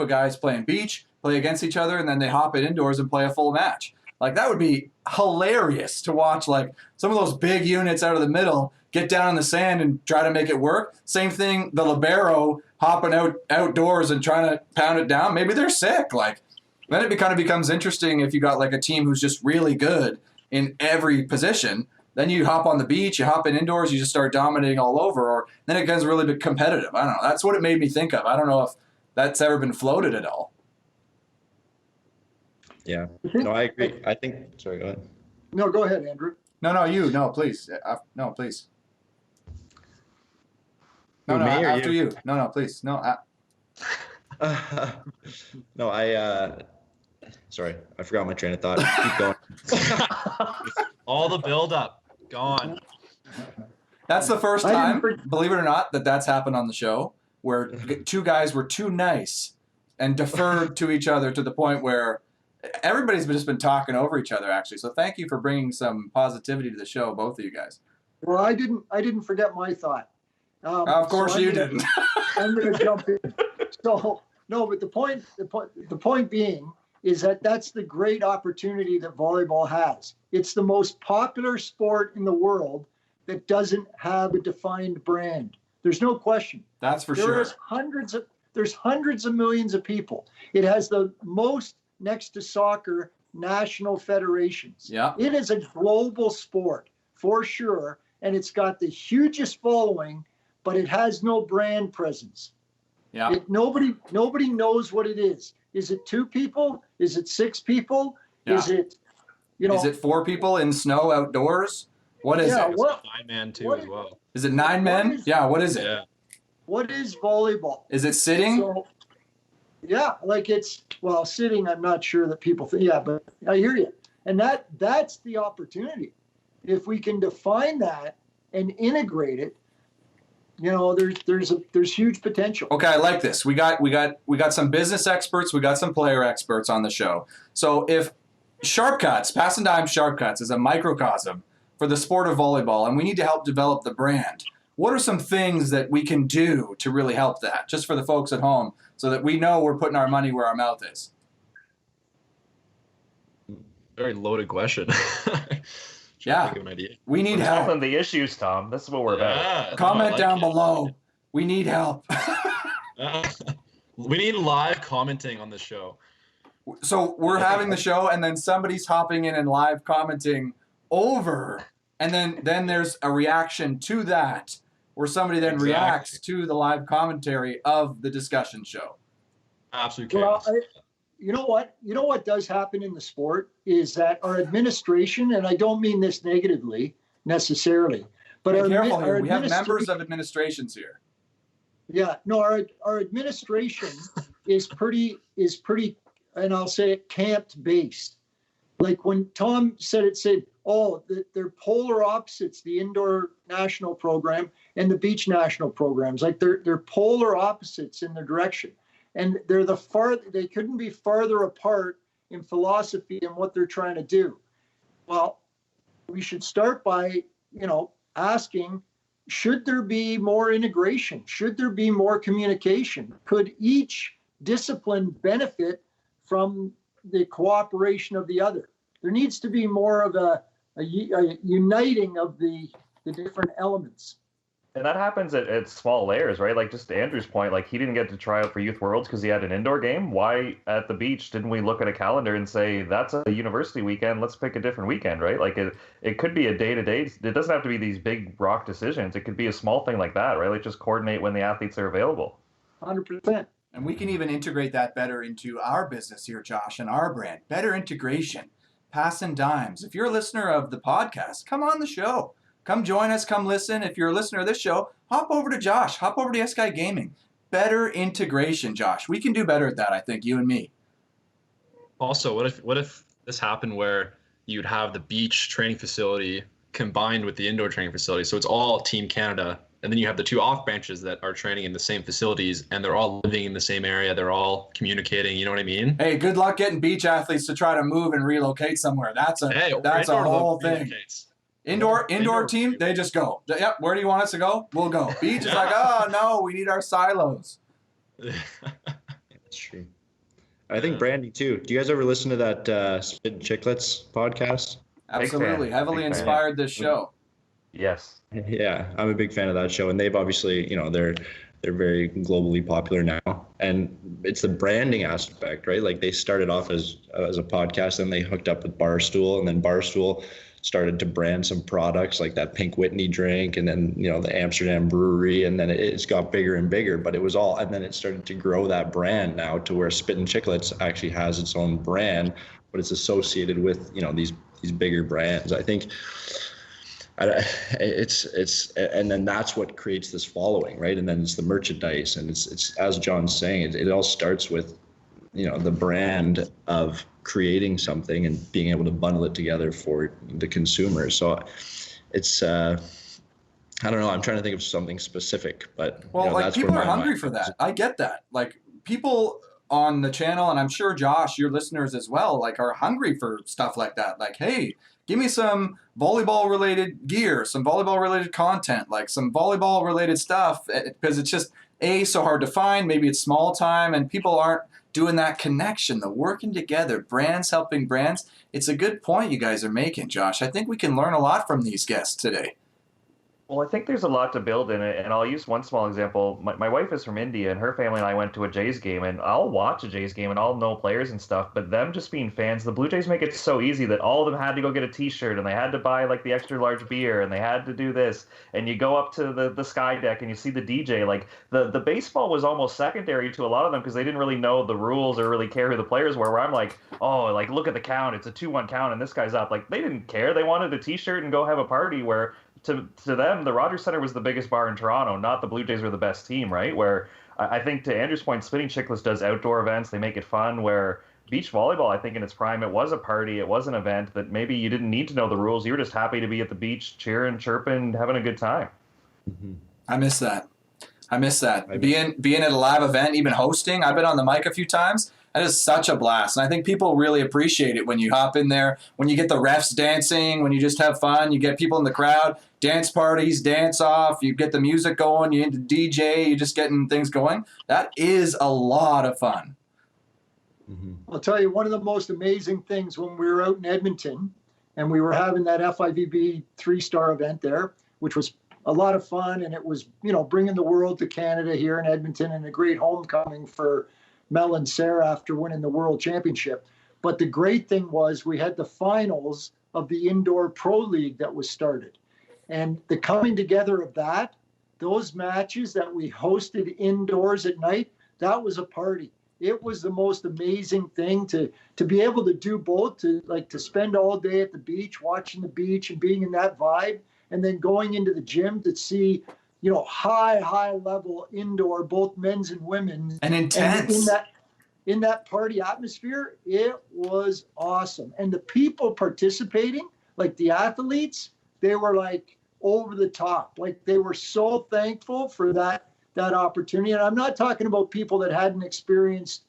of guys playing beach, play against each other, and then they hop it indoors and play a full match. Like, that would be hilarious to watch, like, some of those big units out of the middle get down in the sand and try to make it work. Same thing, the libero hopping outdoors and trying to pound it down. Maybe they're sick. Like, then it kind of becomes interesting if you got like a team who's just really good in every position. Then you hop on the beach, you hop in indoors, you just start dominating all over, or then it gets really bit competitive. I don't know. That's what it made me think of. I don't know if that's ever been floated at all. Yeah. No, I agree. I think. Sorry, go ahead. No, go ahead, Andrew. No, you. No, please. No, please. No, Who, me or after you? you. No, please. No. No, sorry, I forgot my train of thought. Keep going. All the build-up gone. That's the first time, believe it or not, that's happened on the show, where two guys were too nice and deferred to each other to the point where everybody's just been talking over each other, actually. So thank you for bringing some positivity to the show, both of you guys. Well, I didn't forget my thought. Of course you didn't. I'm going to jump in. So no, but the point being is that that's the great opportunity that volleyball has. It's the most popular sport in the world that doesn't have a defined brand. There's no question. That's for sure. There's hundreds of millions of people. It has the most, next to soccer, national federations. Yeah. It is a global sport for sure, and it's got the hugest following, but it has no brand presence. Yeah. Nobody knows what it is. Is it 2 people? Is it 6 people? Yeah. Is it, Is it 4 people in snow outdoors? What is it? What, 9-man too as well. Is it 9 men? What is it? Yeah. What is volleyball? Is it sitting? So, yeah, like sitting, I'm not sure that people think, yeah, but I hear you. And that's the opportunity. If we can define that and integrate it, you know, there's huge potential. Okay, I like this. We got some business experts, we got some player experts on the show. So if Sharp Cuts, Passin Dimes Sharp Cuts is a microcosm for the sport of volleyball, and we need to help develop the brand, what are some things that we can do to really help that, just for the folks at home, so that we know we're putting our money where our mouth is? Very loaded question. Yeah, we need help. Tackling the issues, Tom. This is what we're about. Comment down below. We need help. We need live commenting on the show. So we're having the show, and then somebody's hopping in and live commenting over, and then there's a reaction to that, where somebody then reacts to the live commentary of the discussion show. Absolutely. Well, you know what does happen in the sport is that our administration, and I don't mean this negatively necessarily, but Be our careful here. our We have administration, members of administrations here. yeah, no, our administration is pretty, and I'll say it, camped based. Like when Tom said they're polar opposites, the indoor national program and the beach national programs. Like they're polar opposites in their direction. And they couldn't be farther apart in philosophy and what they're trying to do. Well, we should start by, asking, should there be more integration? Should there be more communication? Could each discipline benefit from the cooperation of the other? There needs to be more of a uniting of the different elements. And that happens at small layers, right? Like just to Andrew's point, like he didn't get to try out for Youth Worlds because he had an indoor game. Why at the beach didn't we look at a calendar and say, that's a university weekend, let's pick a different weekend, right? Like it could be a day-to-day. It doesn't have to be these big rock decisions. It could be a small thing like that, right? Like just coordinate when the athletes are available. 100%. And we can even integrate that better into our business here, Josh, and our brand. Better integration. Passin Dimes. If you're a listener of the podcast, come on the show. Come join us. Come listen. If you're a listener of this show, hop over to Josh. Hop over to SKY Gaming. Better integration, Josh. We can do better at that, I think, you and me. Also, what if this happened where you'd have the beach training facility combined with the indoor training facility? So it's all Team Canada. And then you have the two off branches that are training in the same facilities, and they're all living in the same area. They're all communicating. You know what I mean? Hey, good luck getting beach athletes to try to move and relocate somewhere. That's a whole thing. Indoor team, they just go. Yep, where do you want us to go? We'll go. Beach is like, oh, no, we need our silos. That's true. I think branding, too. Do you guys ever listen to that Spit and Chicklets podcast? Absolutely. Heavily inspired this show. Yes. Yeah, I'm a big fan of that show. And they've obviously, they're very globally popular now. And it's the branding aspect, right? Like they started off as a podcast, and they hooked up with Barstool, and then Barstool started to brand some products like that Pink Whitney drink, and then the Amsterdam Brewery, and then it's got bigger and bigger. But it was all, and then it started to grow that brand now to where Spit and Chicklets actually has its own brand, but it's associated with these bigger brands. I think it's and then that's what creates this following, right? And then it's the merchandise, and it's as John's saying, it all starts with the brand of creating something and being able to bundle it together for the consumer. So it's I don't know, I'm trying to think of something specific, but that's people are hungry for that. I get that. Like people on the channel, and I'm sure Josh, your listeners as well, like are hungry for stuff like that. Like, hey, give me some volleyball related gear, some volleyball related content, like some volleyball related stuff, because it's just so hard to find. Maybe it's small time and people aren't doing that connection, the working together, brands helping brands. It's a good point you guys are making, Josh. I think we can learn a lot from these guests today. Well, I think there's a lot to build in it, and I'll use one small example. My wife is from India, and her family and I went to a Jays game, and I'll watch a Jays game, and I'll know players and stuff, but them just being fans, the Blue Jays make it so easy that all of them had to go get a T-shirt, and they had to buy, like, the extra large beer, and they had to do this, and you go up to the sky deck, and you see the DJ. Like, the baseball was almost secondary to a lot of them because they didn't really know the rules or really care who the players were, where I'm like, oh, like, look at the count, it's a 2-1 count, and this guy's up. Like, they didn't care. They wanted a T-shirt and go have a party, where to them, the Rogers Centre was the biggest bar in Toronto, not the Blue Jays were the best team, right? Where I think to Andrew's point, Spitting Chicklets does outdoor events. They make it fun, where beach volleyball, I think in its prime, it was a party. It was an event that maybe you didn't need to know the rules. You were just happy to be at the beach, cheering, chirping, having a good time. Mm-hmm. I miss that. Being at a live event, even hosting, I've been on the mic a few times. That is such a blast. And I think people really appreciate it when you hop in there, when you get the refs dancing, when you just have fun, you get people in the crowd, dance parties, dance off, you get the music going, you into DJ, you're just getting things going. That is a lot of fun. Mm-hmm. I'll tell you, one of the most amazing things when we were out in Edmonton and we were having that FIVB 3-star event there, which was a lot of fun, and it was, bringing the world to Canada here in Edmonton, and a great homecoming for Mel and Sarah after winning the World Championship. But the great thing was we had the finals of the Indoor Pro League that was started. And the coming together of that, those matches that we hosted indoors at night, that was a party. it was the most amazing thing to be able to do both, to spend all day at the beach, watching the beach and being in that vibe, and then going into the gym to see, high level indoor, both men's and women's. And intense. And in that party atmosphere, it was awesome. And the people participating, like the athletes, they were like over the top. Like they were so thankful for that opportunity. And I'm not talking about people that hadn't experienced,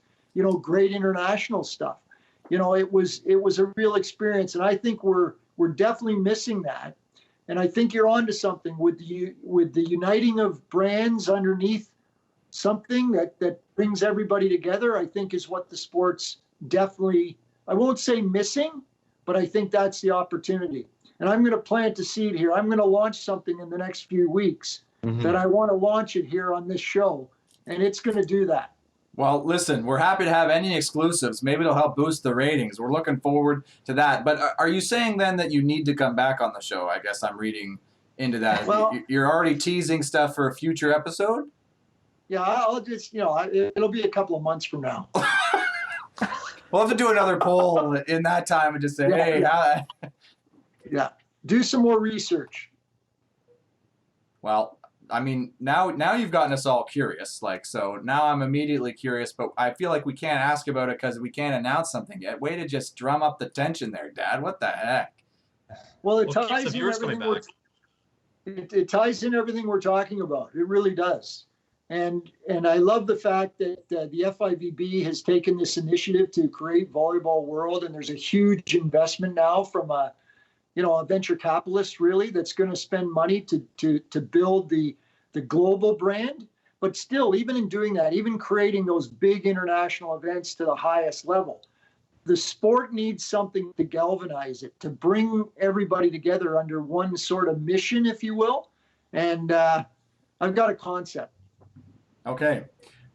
great international stuff. It was a real experience. And I think we're definitely missing that. And I think you're onto something with the uniting of brands underneath something that brings everybody together, I think is what the sport's definitely, I won't say missing, but I think that's the opportunity. And I'm going to plant a seed here. I'm going to launch something in the next few weeks that I want to launch it here on this show. And it's going to do that. Well, listen, we're happy to have any exclusives. Maybe it'll help boost the ratings. We're looking forward to that. But are you saying then that you need to come back on the show? I guess I'm reading into that. Well, you're already teasing stuff for a future episode? Yeah, I'll just, it'll be a couple of months from now. We'll have to do another poll in that time and just say, hey. Yeah, do some more research. Well, I mean, now you've gotten us all curious. So now I'm immediately curious, but I feel like we can't ask about it because we can't announce something yet. Way to just drum up the tension there, Dad. What the heck? Well, Keep the viewers coming back. It ties in everything we're talking about. It really does. And I love the fact that the FIVB has taken this initiative to create Volleyball World, and there's a huge investment now from a venture capitalist really that's going to spend money to build the global brand. But still, even in doing that, even creating those big international events to the highest level, the sport needs something to galvanize it, to bring everybody together under one sort of mission, if you will. And I've got a concept. Okay.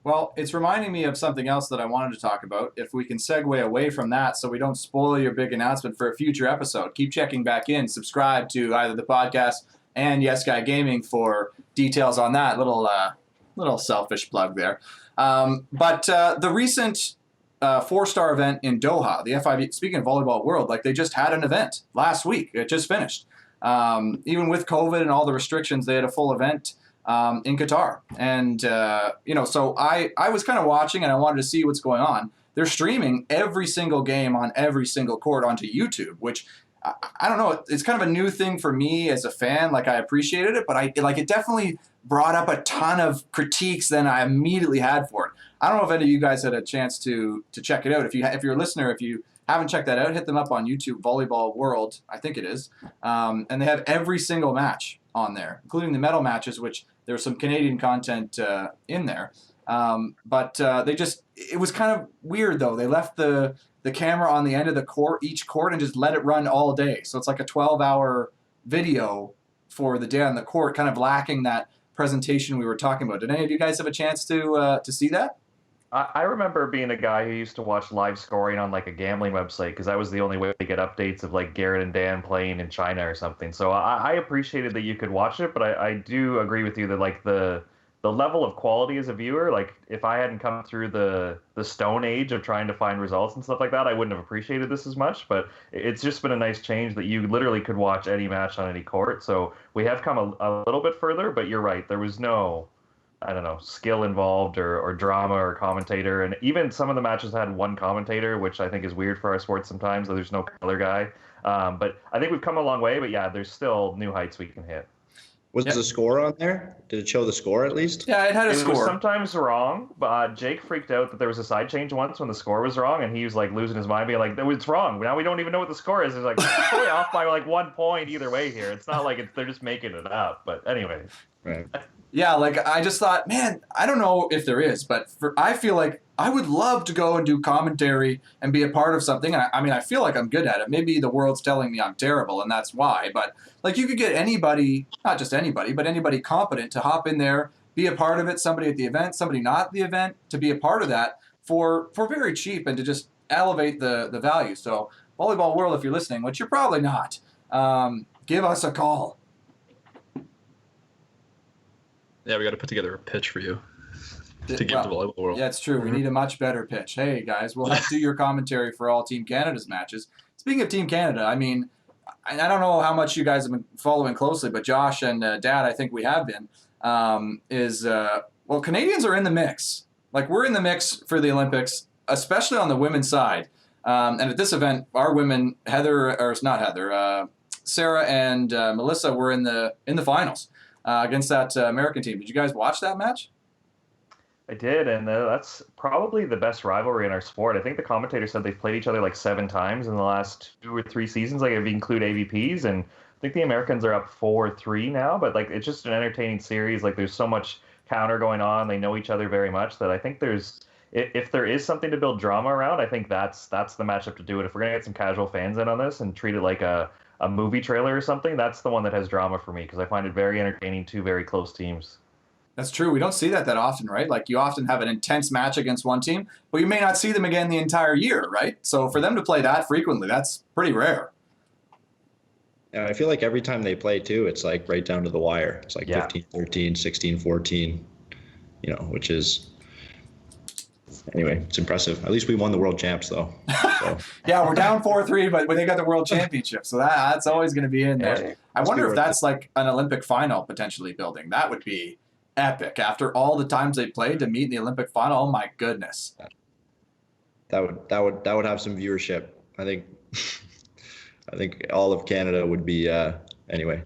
Well, it's reminding me of something else that I wanted to talk about. If we can segue away from that so we don't spoil your big announcement for a future episode, keep checking back in. Subscribe to either the podcast and Yes Guy Gaming for details on that. Little selfish plug there. But the recent 4-star event in Doha, the FIV, speaking of Volleyball World, they just had an event last week. It just finished. Even with COVID and all the restrictions, they had a full event in Qatar. And, so I was kind of watching and I wanted to see what's going on. They're streaming every single game on every single court onto YouTube, which I don't know. It's kind of a new thing for me as a fan. I appreciated it, but it definitely brought up a ton of critiques than I immediately had for it. I don't know if any of you guys had a chance to check it out. If you're a listener, if you haven't checked that out, hit them up on YouTube, Volleyball World, I think it is. And they have every single match on there, including the medal matches, which there's some Canadian content in there. But it was kind of weird though. They left the camera on the end of each court and just let it run all day. So it's like a 12-hour video for the day on the court, kind of lacking that presentation we were talking about. Did any of you guys have a chance to see that? I remember being a guy who used to watch live scoring on a gambling website because that was the only way to get updates of Garrett and Dan playing in China or something. So I appreciated that you could watch it, but I do agree with you that the level of quality as a viewer, if I hadn't come through the stone age of trying to find results and stuff like that, I wouldn't have appreciated this as much. But it's just been a nice change that you literally could watch any match on any court. So we have come a little bit further, but you're right. There was no, I don't know, skill involved or drama or commentator. And even some of the matches had one commentator, which I think is weird for our sport sometimes. There's no color guy. But I think we've come a long way. But yeah, there's still new heights we can hit. Was the score on there? Did it show the score at least? Yeah, it had a score. It was sometimes wrong, but Jake freaked out that there was a side change once when the score was wrong, and he was losing his mind, being like, "It's wrong. Now we don't even know what the score is." It's probably off by 1 point either way here. It's not they're just making it up. But anyway. Right. Yeah, I just thought, man, I don't know if there is, but I feel like I would love to go and do commentary and be a part of something. And I feel like I'm good at it. Maybe the world's telling me I'm terrible, and that's why. But you could get anybody, not just anybody, but anybody competent to hop in there, be a part of it. Somebody at the event, somebody not at the event, to be a part of that for very cheap and to just elevate the value. So Volleyball World, if you're listening, which you're probably not, give us a call. Yeah, we got to put together a pitch for you. to give to the volleyball world. Yeah, it's true. We need a much better pitch. Hey, guys, we'll have to do your commentary for all Team Canada's matches. Speaking of Team Canada, I mean, I don't know how much you guys have been following closely, but Josh and Dad, I think we have been, well, Canadians are in the mix. Like, we're in the mix for the Olympics, especially on the women's side. And at this event, our women, Sarah and Melissa were in the finals against that American team. Did you guys watch that match? I did, and that's probably the best rivalry in our sport. I think the commentator said they've played each other like 7 times in the last 2 or 3 seasons, like if you include AVPs, and I think the Americans are up 4-3 now, but like it's just an entertaining series. Like there's so much counter going on. They know each other very much that I think if there is something to build drama around, I think that's the matchup to do it. If we're going to get some casual fans in on this and treat it like a movie trailer or something, that's the one that has drama for me because I find it very entertaining, 2 very close teams. That's true. We don't see that often, right? Like you often have an intense match against one team, but you may not see them again the entire year, right? So for them to play that frequently, that's pretty rare. Yeah, I feel like every time they play too, it's like right down to the wire. It's like 15-13, 16-14, which is, anyway, it's impressive. At least we won the world champs though. So. Yeah, we're down 4-3, but they got the world championship. So that's always going to be in there. Yeah, I wonder if that's like an Olympic final potentially building. That would be epic. After all the times they played to meet in the Olympic final, oh my goodness. That would have some viewership. I think all of Canada would be anyway.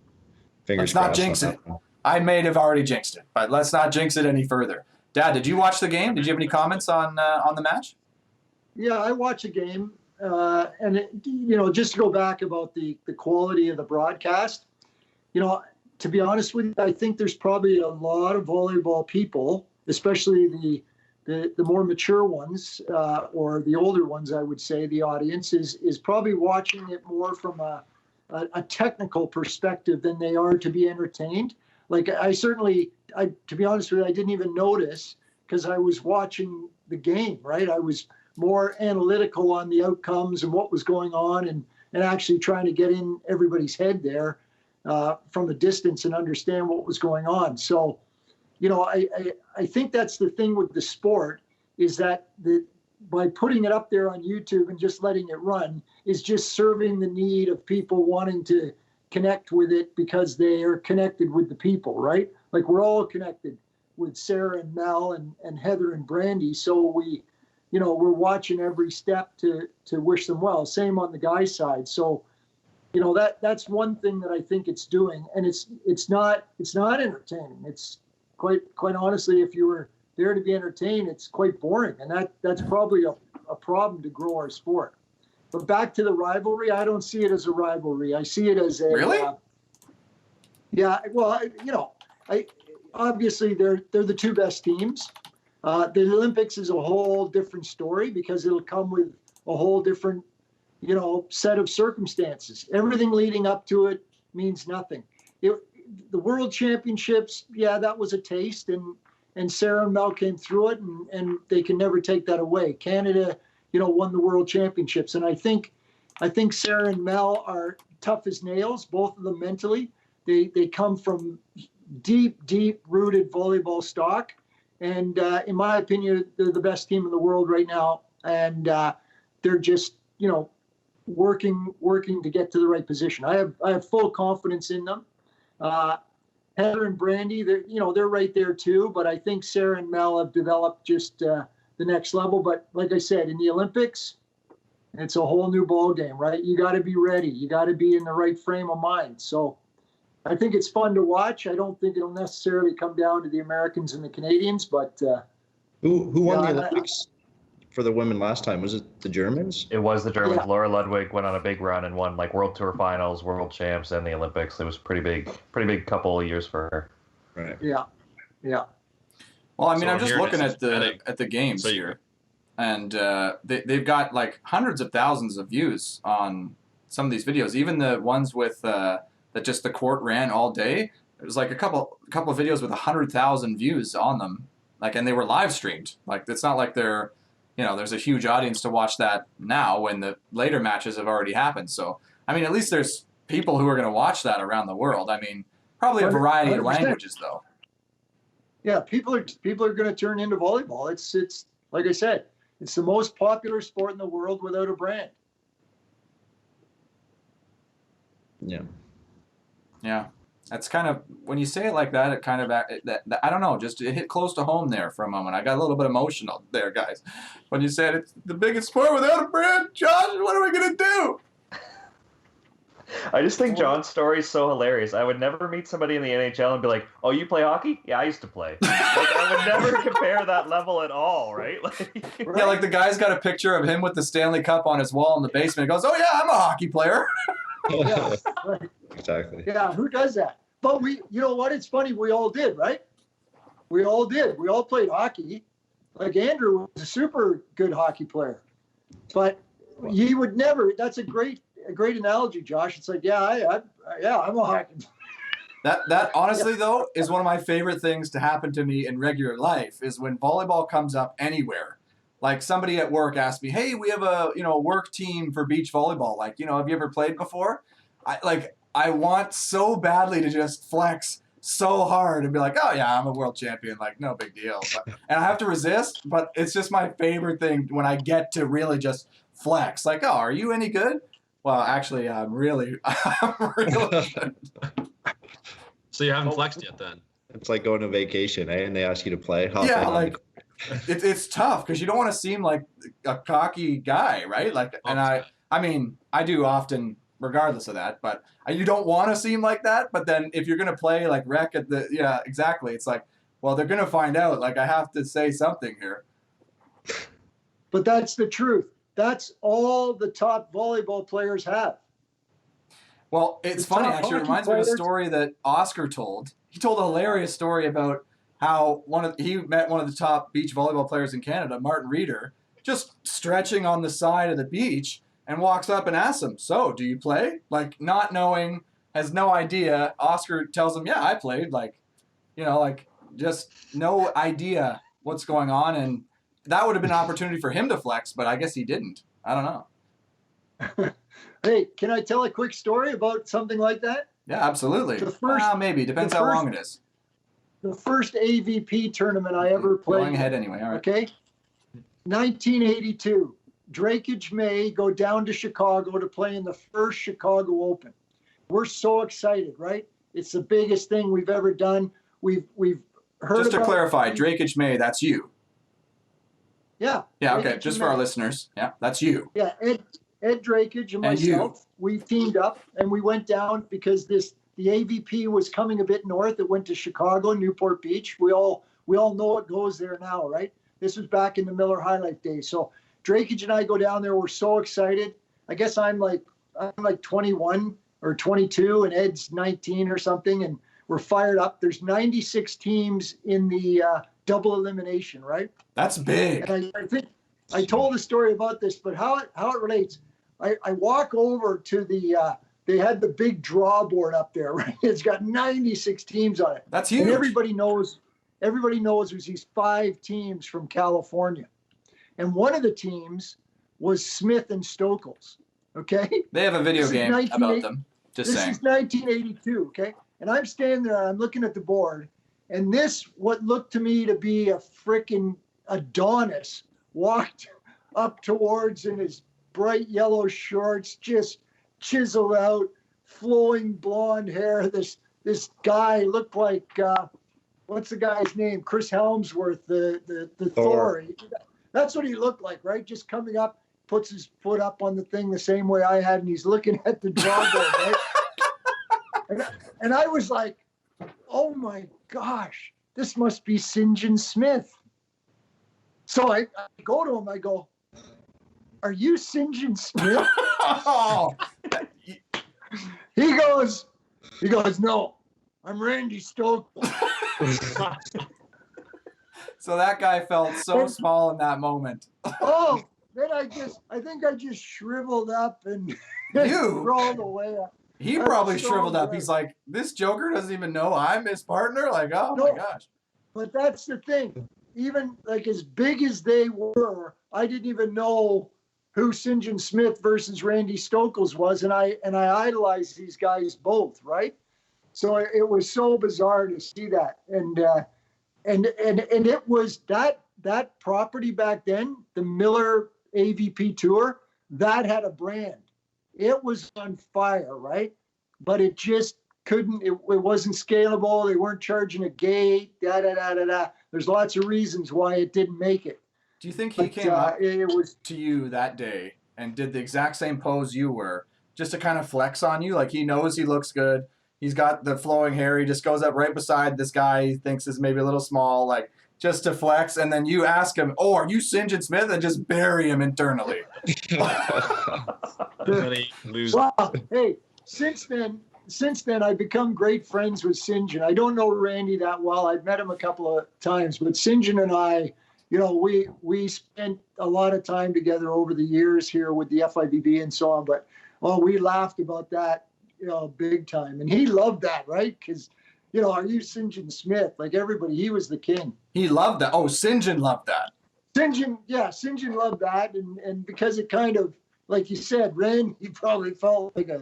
Fingers crossed. Let's not jinx it. I may have already jinxed it, but let's not jinx it any further. Dad, did you watch the game? Did you have any comments on the match? Yeah, I watched the game, and just to go back about the quality of the broadcast, to be honest with you, I think there's probably a lot of volleyball people, especially the more mature ones or the older ones, I would say, the audience is probably watching it more from a technical perspective than they are to be entertained. Like to be honest with you, I didn't even notice because I was watching the game, right? I was more analytical on the outcomes and what was going on and actually trying to get in everybody's head there from a distance and understand what was going on. So, I think that's the thing with the sport is that by putting it up there on YouTube and just letting it run is just serving the need of people wanting to connect with it because they are connected with the people, right? Like we're all connected with Sarah and Mel and Heather and Brandy. So we're watching every step to wish them well. Same on the guys' side. So, that's one thing that I think it's doing, and it's not entertaining. It's quite honestly, if you were there to be entertained, it's quite boring, and that's probably a problem to grow our sport. But back to the rivalry, I don't see it as a rivalry. I see it as a really. Yeah, well, obviously they're the 2 best teams. The Olympics is a whole different story because it'll come with a whole different set of circumstances. Everything leading up to it means nothing. The World Championships, yeah, that was a taste, and Sarah and Mel came through it, and they can never take that away. Canada, won the World Championships, and I think Sarah and Mel are tough as nails, both of them mentally. They come from deep rooted volleyball stock, and in my opinion, they're the best team in the world right now, and they're just working to get to the right position. I have full confidence in them. Heather and Brandy, they're right there too, but I think Sarah and Mel have developed just the next level. But like I said, in the Olympics, it's a whole new ball game, right? You got to be ready. You got to be in the right frame of mind. So I think it's fun to watch. I don't think it'll necessarily come down to the Americans and the Canadians, but who won the Olympics for the women last time? Was it the Germans? It was the Germans. Yeah. Laura Ludwig went on a big run and won like World Tour finals, World Champs, and the Olympics. It was pretty big couple of years for her. Right. Yeah. Well, I mean, So I'm just here looking it is. at the games So here, and they've got like hundreds of thousands of views on some of these videos. Even the ones with that just the court ran all day. It was like a couple of videos with 100,000 views on them, like, and they were live streamed. Like, it's not like they're there's a huge audience to watch that now when the later matches have already happened. So, I mean, at least there's people who are going to watch that around the world. I mean, probably a variety of 100%. languages, though. Yeah, people are going to turn into volleyball. It's like I said, it's the most popular sport in the world without a brand. Yeah. Yeah. That's kind of, when you say it like that, it kind of, I don't know, just it hit close to home there for a moment. I got a little bit emotional there, guys. When you said it's the biggest sport without a brand, Josh, what are we going to do? I just think John's story is so hilarious. I would never meet somebody in the NHL and be like, "Oh, you play hockey? Yeah, I used to play." Like, I would never compare that level at all, right? Yeah, like the guy's got a picture of him with the Stanley Cup on his wall in the basement. He goes, "Oh yeah, I'm a hockey player." Yeah, right. Exactly. Yeah, who does that? But you know what? It's funny. We all did, right? We all did. We all played hockey. Like Andrew was a super good hockey player, but he would never. That's a great analogy, Josh. It's like, yeah, I'm a hockey player. That honestly though is one of my favorite things to happen to me in regular life is when volleyball comes up anywhere. Like somebody at work asked me, "Hey, we have a work team for beach volleyball. Like, have you ever played before?" I want so badly to just flex so hard and be like, "Oh yeah, I'm a world champion. Like, no big deal." And I have to resist, but it's just my favorite thing when I get to really just flex. Like, "Oh, are you any good?" Well, actually, I'm really good. So you haven't flexed yet then? It's like going to vacation, eh? And they ask you to play. Yeah, like it's tough because you don't want to seem like a cocky guy, right? Like, and I mean, I do often, regardless of that, but you don't want to seem like that. But then if you're gonna play like rec at exactly. It's like, well, they're gonna find out. Like, I have to say something here. But that's the truth. That's all the top volleyball players have. Well, it's funny, actually. It reminds me of a story that Oscar told. He told a hilarious story about how he met one of the top beach volleyball players in Canada, Martin Reeder, just stretching on the side of the beach, and walks up and asks him, "So, do you play?" Like, not knowing, has no idea. Oscar tells him, "Yeah, I played." Like, just no idea what's going on. And that would have been an opportunity for him to flex, but I guess he didn't. I don't know. Hey, can I tell a quick story about something like that? Yeah, absolutely. Maybe. Depends how long it is. The first AVP tournament I ever played. Going ahead anyway. All right. Okay. 1982. Drakeage May go down to Chicago to play in the first Chicago Open. We're so excited, right? It's the biggest thing we've ever done. We've heard. Just to clarify, Drakeage May, that's you. Yeah. Yeah. Okay. Just for our listeners. Yeah, that's you. Yeah. Ed Drakeage and myself, we teamed up and we went down because the AVP was coming a bit north. It went to Chicago, Newport Beach. We all know it goes there now, right? This was back in the Miller High Life days. So Drakeage and I go down there. We're so excited. I guess I'm like 21 or 22 and Ed's 19 or something. And we're fired up. There's 96 teams in the double elimination, right? That's big. And I think I told a story about this, but how it relates. I walk over to they had the big draw board up there, right? It's got 96 teams on it. That's huge. And everybody knows there's these 5 teams from California. And one of the teams was Smith and Stokels. Okay? They have a video game about them. Just saying. This is 1982, okay? And I'm standing there, I'm looking at the board, and what looked to me to be a freaking Adonis walked up towards in his bright yellow shorts, just chiseled out, flowing blonde hair. This guy looked like what's the guy's name? Chris Helmsworth, the Thor. That's what he looked like, right? Just coming up, puts his foot up on the thing the same way I had, and he's looking at the drawboard, right? And I was like, oh my gosh, this must be St. John Smith. So I go to him, I go, "Are you St. John Smith?" Oh. He goes, "No, I'm Randy Stokes." So that guy felt so small in that moment. Oh, then I think I just shriveled up and crawled away. He probably shriveled up. He's like, "This joker doesn't even know I'm his partner." Like, oh my gosh. But that's the thing. Even like as big as they were, I didn't even know who St. John Smith versus Randy Stokels was, and I idolized these guys both, right? So it was so bizarre to see that, and and it was that property back then, the Miller AVP Tour, that had a brand. It was on fire, right? But it just couldn't, it wasn't scalable. They weren't charging a gate, There's lots of reasons why it didn't make it. Do you think he came up it was to you that day and did the exact same pose you were, just to kind of flex on you? Like, he knows he looks good. He's got the flowing hair. He just goes up right beside this guy he thinks is maybe a little small, like, just to flex. And then you ask him, oh, are you St. John Smith? And just bury him internally. Well, hey, since then, I've become great friends with St. John. I don't know Randy that well. I've met him a couple of times, but St. John and I, we spent a lot of time together over the years here with the FIVB and so on. But we laughed about that, big time, and he loved that, right? Because are you St. John Smith? Like everybody, he was the king. He loved that. Oh, St. John loved that. St. John loved that, and because it kind of, like you said, Randy probably felt like a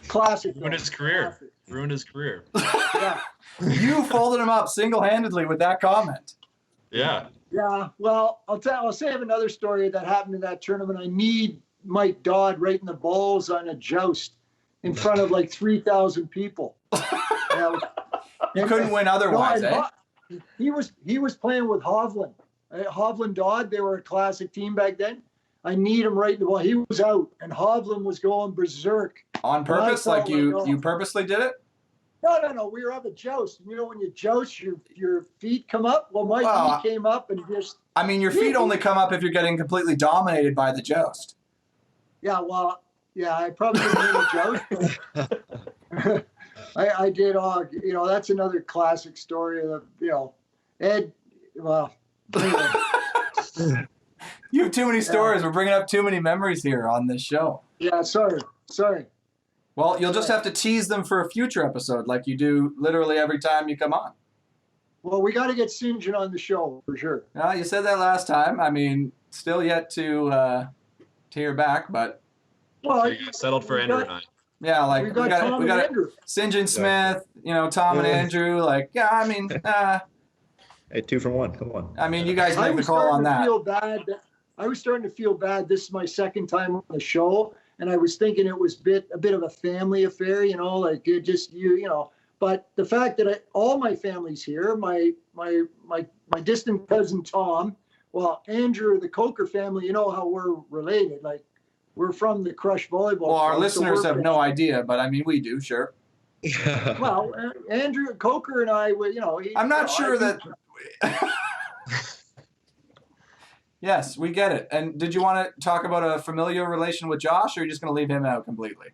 classic. Ruined his career. Ruined his career. Yeah. You folded him up single-handedly with that comment. Yeah. Yeah. Well, I'll save another story that happened in that tournament. I need Mike Dodd right in the balls on a joust in front of like 3,000 people. You couldn't win otherwise, eh? He was playing with Hovland. Hovland Dodd, they were a classic team back then. I need him right in the ball. He was out, and Hovland was going berserk. On purpose? Like you purposely did it? No. We were up at joust. And when you joust, your feet come up. Well, my feet came up and just... I mean, your feet only come up if you're getting completely dominated by the joust. Yeah, well, I probably didn't mean a joust. I did. That's another classic story of, Ed, well... Anyway. You have too many stories. We're bringing up too many memories here on this show. Yeah, sorry. Well, you'll just have to tease them for a future episode like you do literally every time you come on. Well, we got to get St. John on the show for sure. You said that last time. I mean, still yet to hear back, but... Well, you settled for Andrew and I. Yeah, like we got St. John Smith, Tom and Andrew. Like, yeah, I mean... Hey, 2 for 1. Come on. I mean, you guys make the call on that. I was starting to feel bad. This is my second time on the show, and I was thinking it was a bit of a family affair, like it just But the fact that all my family's here, my distant cousin Tom, well, Andrew, the Coker family, how we're related. Like we're from the Crush Volleyball. Well, our listeners have no idea, but I mean, we do, sure. Well, Andrew Coker and I, I'm not sure that. Yes, we get it. And did you want to talk about a familial relation with Josh, or are you just going to leave him out completely?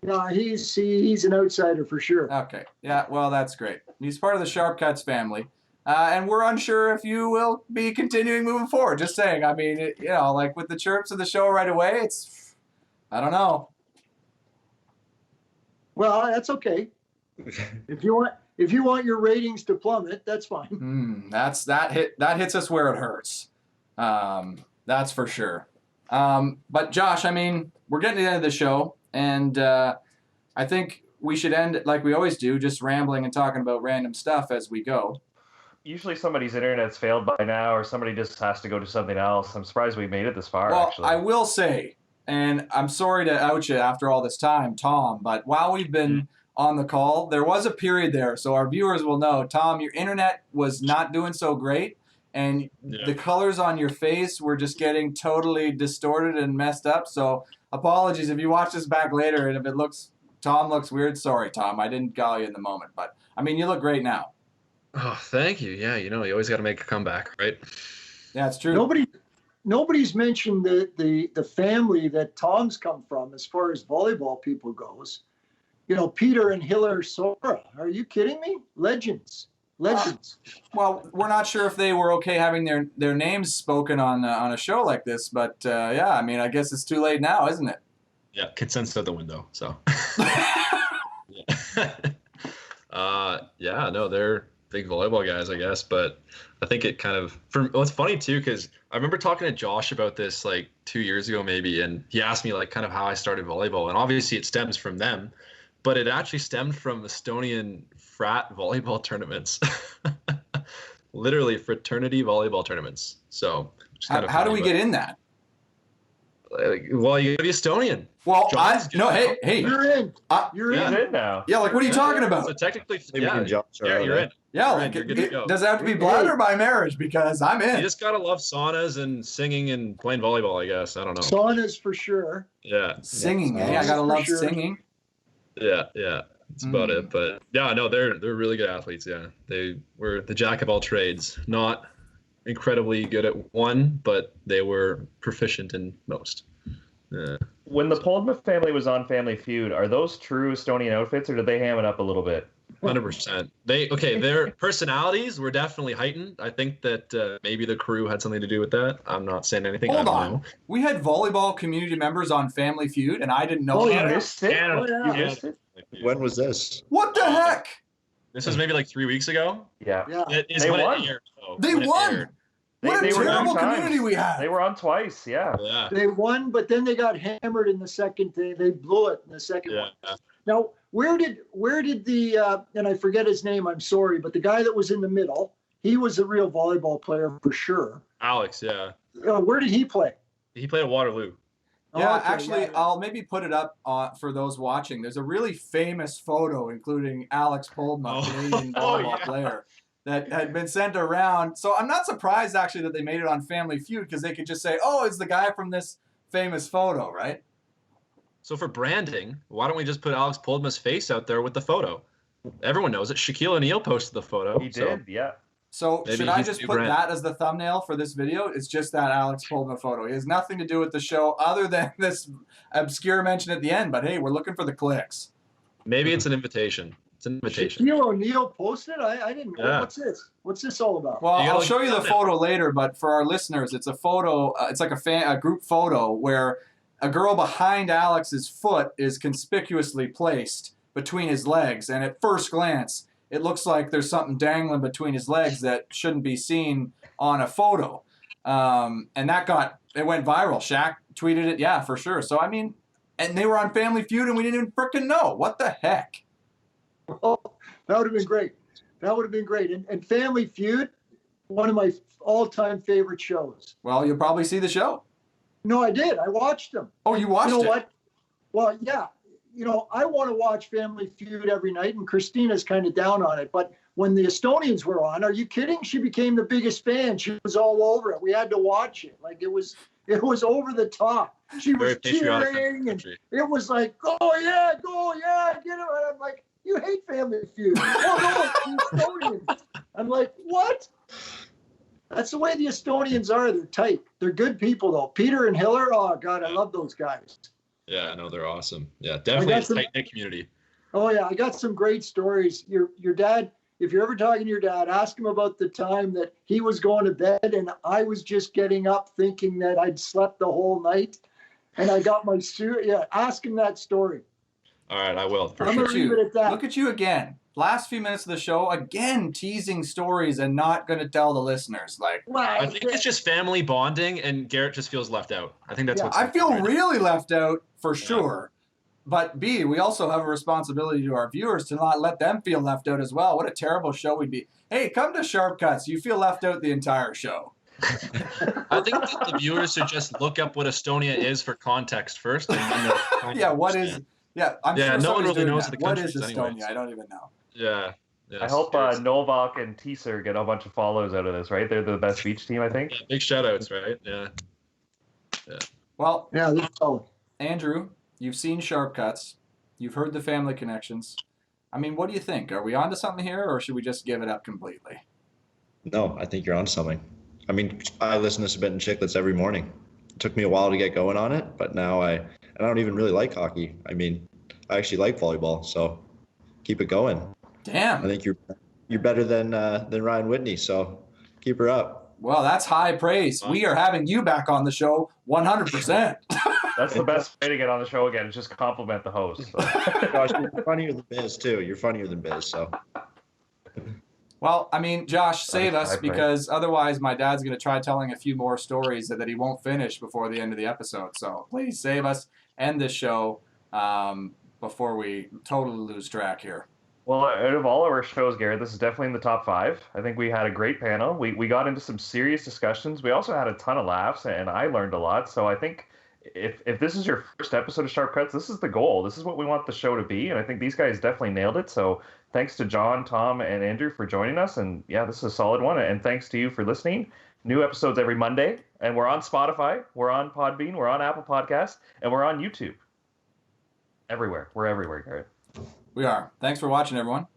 No, he's an outsider for sure. Okay. Yeah, well, that's great. He's part of the Sharp Cuts family. And we're unsure if you will be continuing moving forward. Just saying. I mean, like with the chirps of the show right away, I don't know. Well, that's okay. If you want your ratings to plummet, that's fine. That hits us where it hurts. That's for sure. But Josh, I mean, we're getting to the end of the show, and I think we should end like we always do, just rambling and talking about random stuff as we go. Usually somebody's internet's failed by now, or somebody just has to go to something else. I'm surprised we made it this far, well, actually. I will say, and I'm sorry to out you after all this time, Tom, but while we've been on the call, there was a period there, so our viewers will know, Tom, your internet was not doing so great, and the colors on your face were just getting totally distorted and messed up, so apologies if you watch this back later, and if Tom looks weird, sorry, Tom, I didn't call you in the moment, but, I mean, you look great now. Oh, thank you. Yeah, you always got to make a comeback, right? Yeah, it's true. Nobody's mentioned the family that Tom's come from as far as volleyball people goes. Peter and Hiller Sorra. Are you kidding me? Legends. Well, we're not sure if they were okay having their names spoken on a show like this, but yeah, I mean, I guess it's too late now, isn't it? Yeah, consent's out the window, so. No, they're big volleyball guys, I guess, but I think it kind of, it's funny too, because I remember talking to Josh about this like 2 years ago maybe, and he asked me like kind of how I started volleyball, and obviously it stems from them, but it actually stemmed from Estonian frat volleyball tournaments. Literally fraternity volleyball tournaments. So just kind of how do we get in that? Well, you gotta be Estonian. Well, John's good, hey, You're in. You're He's in. in now. yeah, like what are you talking about? So technically, Maybe yeah, jobs are you're in. Yeah, You're like in. You're good to go. does it have to be blood or by marriage? Because I'm You in. just gotta love saunas and singing and playing volleyball, I guess. I don't know. Saunas for sure. Yeah, Singing, Yeah, eh? I gotta for love sure. singing. yeah. That's about it. But yeah, no, they're really good athletes. Yeah, they were the jack of all trades. Not incredibly good at one, but they were proficient in most. Yeah. When the Poldma family was on Family Feud, are those true Estonian outfits, or did they ham it up a little bit? 100%. Their personalities were definitely heightened. I think that maybe the crew had something to do with that. I'm not saying anything. Hold I don't on. know. We had volleyball community members on Family Feud, and I didn't know Oh, that. yeah. You missed it? Yeah. Oh, yeah. You missed it? When was this? What the heck? This was maybe like 3 weeks ago. Yeah. Yeah. It is They when won. It aired, though. They When it won. aired. What They a were terrible two times. community we had. They were on twice, yeah. Yeah. They won, but then they got hammered in the second. They blew it in the second Yeah. one. Now, where did the and I forget his name. I'm sorry, but the guy that was in the middle, he was a real volleyball player for sure. Alex, yeah. Where did he play? He played at Waterloo. Yeah, Oh, okay, actually, yeah. I'll maybe put it up for those watching. There's a really famous photo, including Alex Poldma, Oh. Canadian Oh, volleyball yeah. player, that had been sent around. So I'm not surprised, actually, that they made it on Family Feud, because they could just say, oh, it's the guy from this famous photo, right? So for branding, why don't we just put Alex Poldma's face out there with the photo? Everyone knows it. Shaquille O'Neal posted the photo. He so- did, yeah. So Maybe should I he's just too put brand. that as the thumbnail for this video? It's just that Alex Poldma photo. He has nothing to do with the show other than this obscure mention at the end. But hey, we're looking for the clicks. Maybe it's an invitation. It's an invitation. Shaquille O'Neal posted. I didn't know. Yeah. What's this? What's this all about? Well, You gotta I'll look show you the thumbnail. photo later, but for our listeners, it's a photo. It's like a group photo where a girl behind Alex's foot is conspicuously placed between his legs, and at first glance, it looks like there's something dangling between his legs that shouldn't be seen on a photo. And it went viral. Shaq tweeted it, yeah, for sure. So I mean, and they were on Family Feud, and we didn't even frickin' know. What the heck? Oh, that would have been great. That would have been great. And Family Feud, one of my all-time favorite shows. Well, you'll probably see the show. No, I did. I watched them. Oh, you watched You know it? what? Well, yeah. I want to watch Family Feud every night, and Christina's kind of down on it. But when the Estonians were on, are you kidding? She became the biggest fan. She was all over it. We had to watch it. Like it was over the top. She was Very patriotic cheering, and country. it was like, go yeah, get it. And I'm like, you hate Family Feud. Oh no, it's the Estonians. I'm like, what? That's the way the Estonians are. They're tight. They're good people though. Peter and Hiller, oh God, I love those guys. Yeah, I know they're awesome. Yeah, definitely a some- tight-knit community. Oh yeah, I got some great stories. Your dad, if you're ever talking to your dad, ask him about the time that he was going to bed and I was just getting up thinking that I'd slept the whole night and I got my suit. Yeah, ask him that story. All right, I will for I'm sure. gonna leave it at that. Look at you again. Last few minutes of the show, again teasing stories and not going to tell the listeners. Like, I think it's just family bonding, and Garrett just feels left out. I think that's Yeah, what's. I feel right. really left out for sure. But B, we also have a responsibility to our viewers to not let them feel left out as well. What a terrible show we'd be. Hey, come to Sharp Cuts. You feel left out the entire show. I think that the viewers should just look up what Estonia is for context first. And then they'll kind of Yeah, what is? understand. Yeah, I'm Yeah, sure no one somebody's really doing knows that. the What is countries Estonia? anyways. I don't even know. Yeah. I hope Novak and Teaser get a bunch of follows out of this, right? They're the best beach team, I think. Big shout outs, right? Yeah. Well, Yeah, that's all. Andrew, you've seen Sharp Cuts. You've heard the family connections. I mean, what do you think? Are we onto something here, or should we just give it up completely? No, I think you're on something. I mean, I listen to Spittin' Chicklets every morning. It took me a while to get going on it, but now I don't even really like hockey. I mean, I actually like volleyball, so keep it going. I Damn. think you're better than Ryan Whitney, so keep her up. Well, that's high praise. We are having you back on the show 100%. That's the best way to get on the show again, is just compliment the host. So. Gosh, you're funnier than Biz too. You're funnier than Biz, so. Well, I mean, Josh, save High us praise. because otherwise my dad's going to try telling a few more stories that he won't finish before the end of the episode. So please save us, end this show before we totally lose track here. Well, out of all of our shows, Garrett, this is definitely in the top 5. I think we had a great panel. We got into some serious discussions. We also had a ton of laughs, and I learned a lot. So I think if this is your first episode of Sharp Cuts, this is the goal. This is what we want the show to be, and I think these guys definitely nailed it. So thanks to John, Tom, and Andrew for joining us. And yeah, this is a solid one. And thanks to you for listening. New episodes every Monday, and we're on Spotify, we're on Podbean, we're on Apple Podcasts, and we're on YouTube. Everywhere. We're everywhere, Garrett. We are. Thanks for watching, everyone.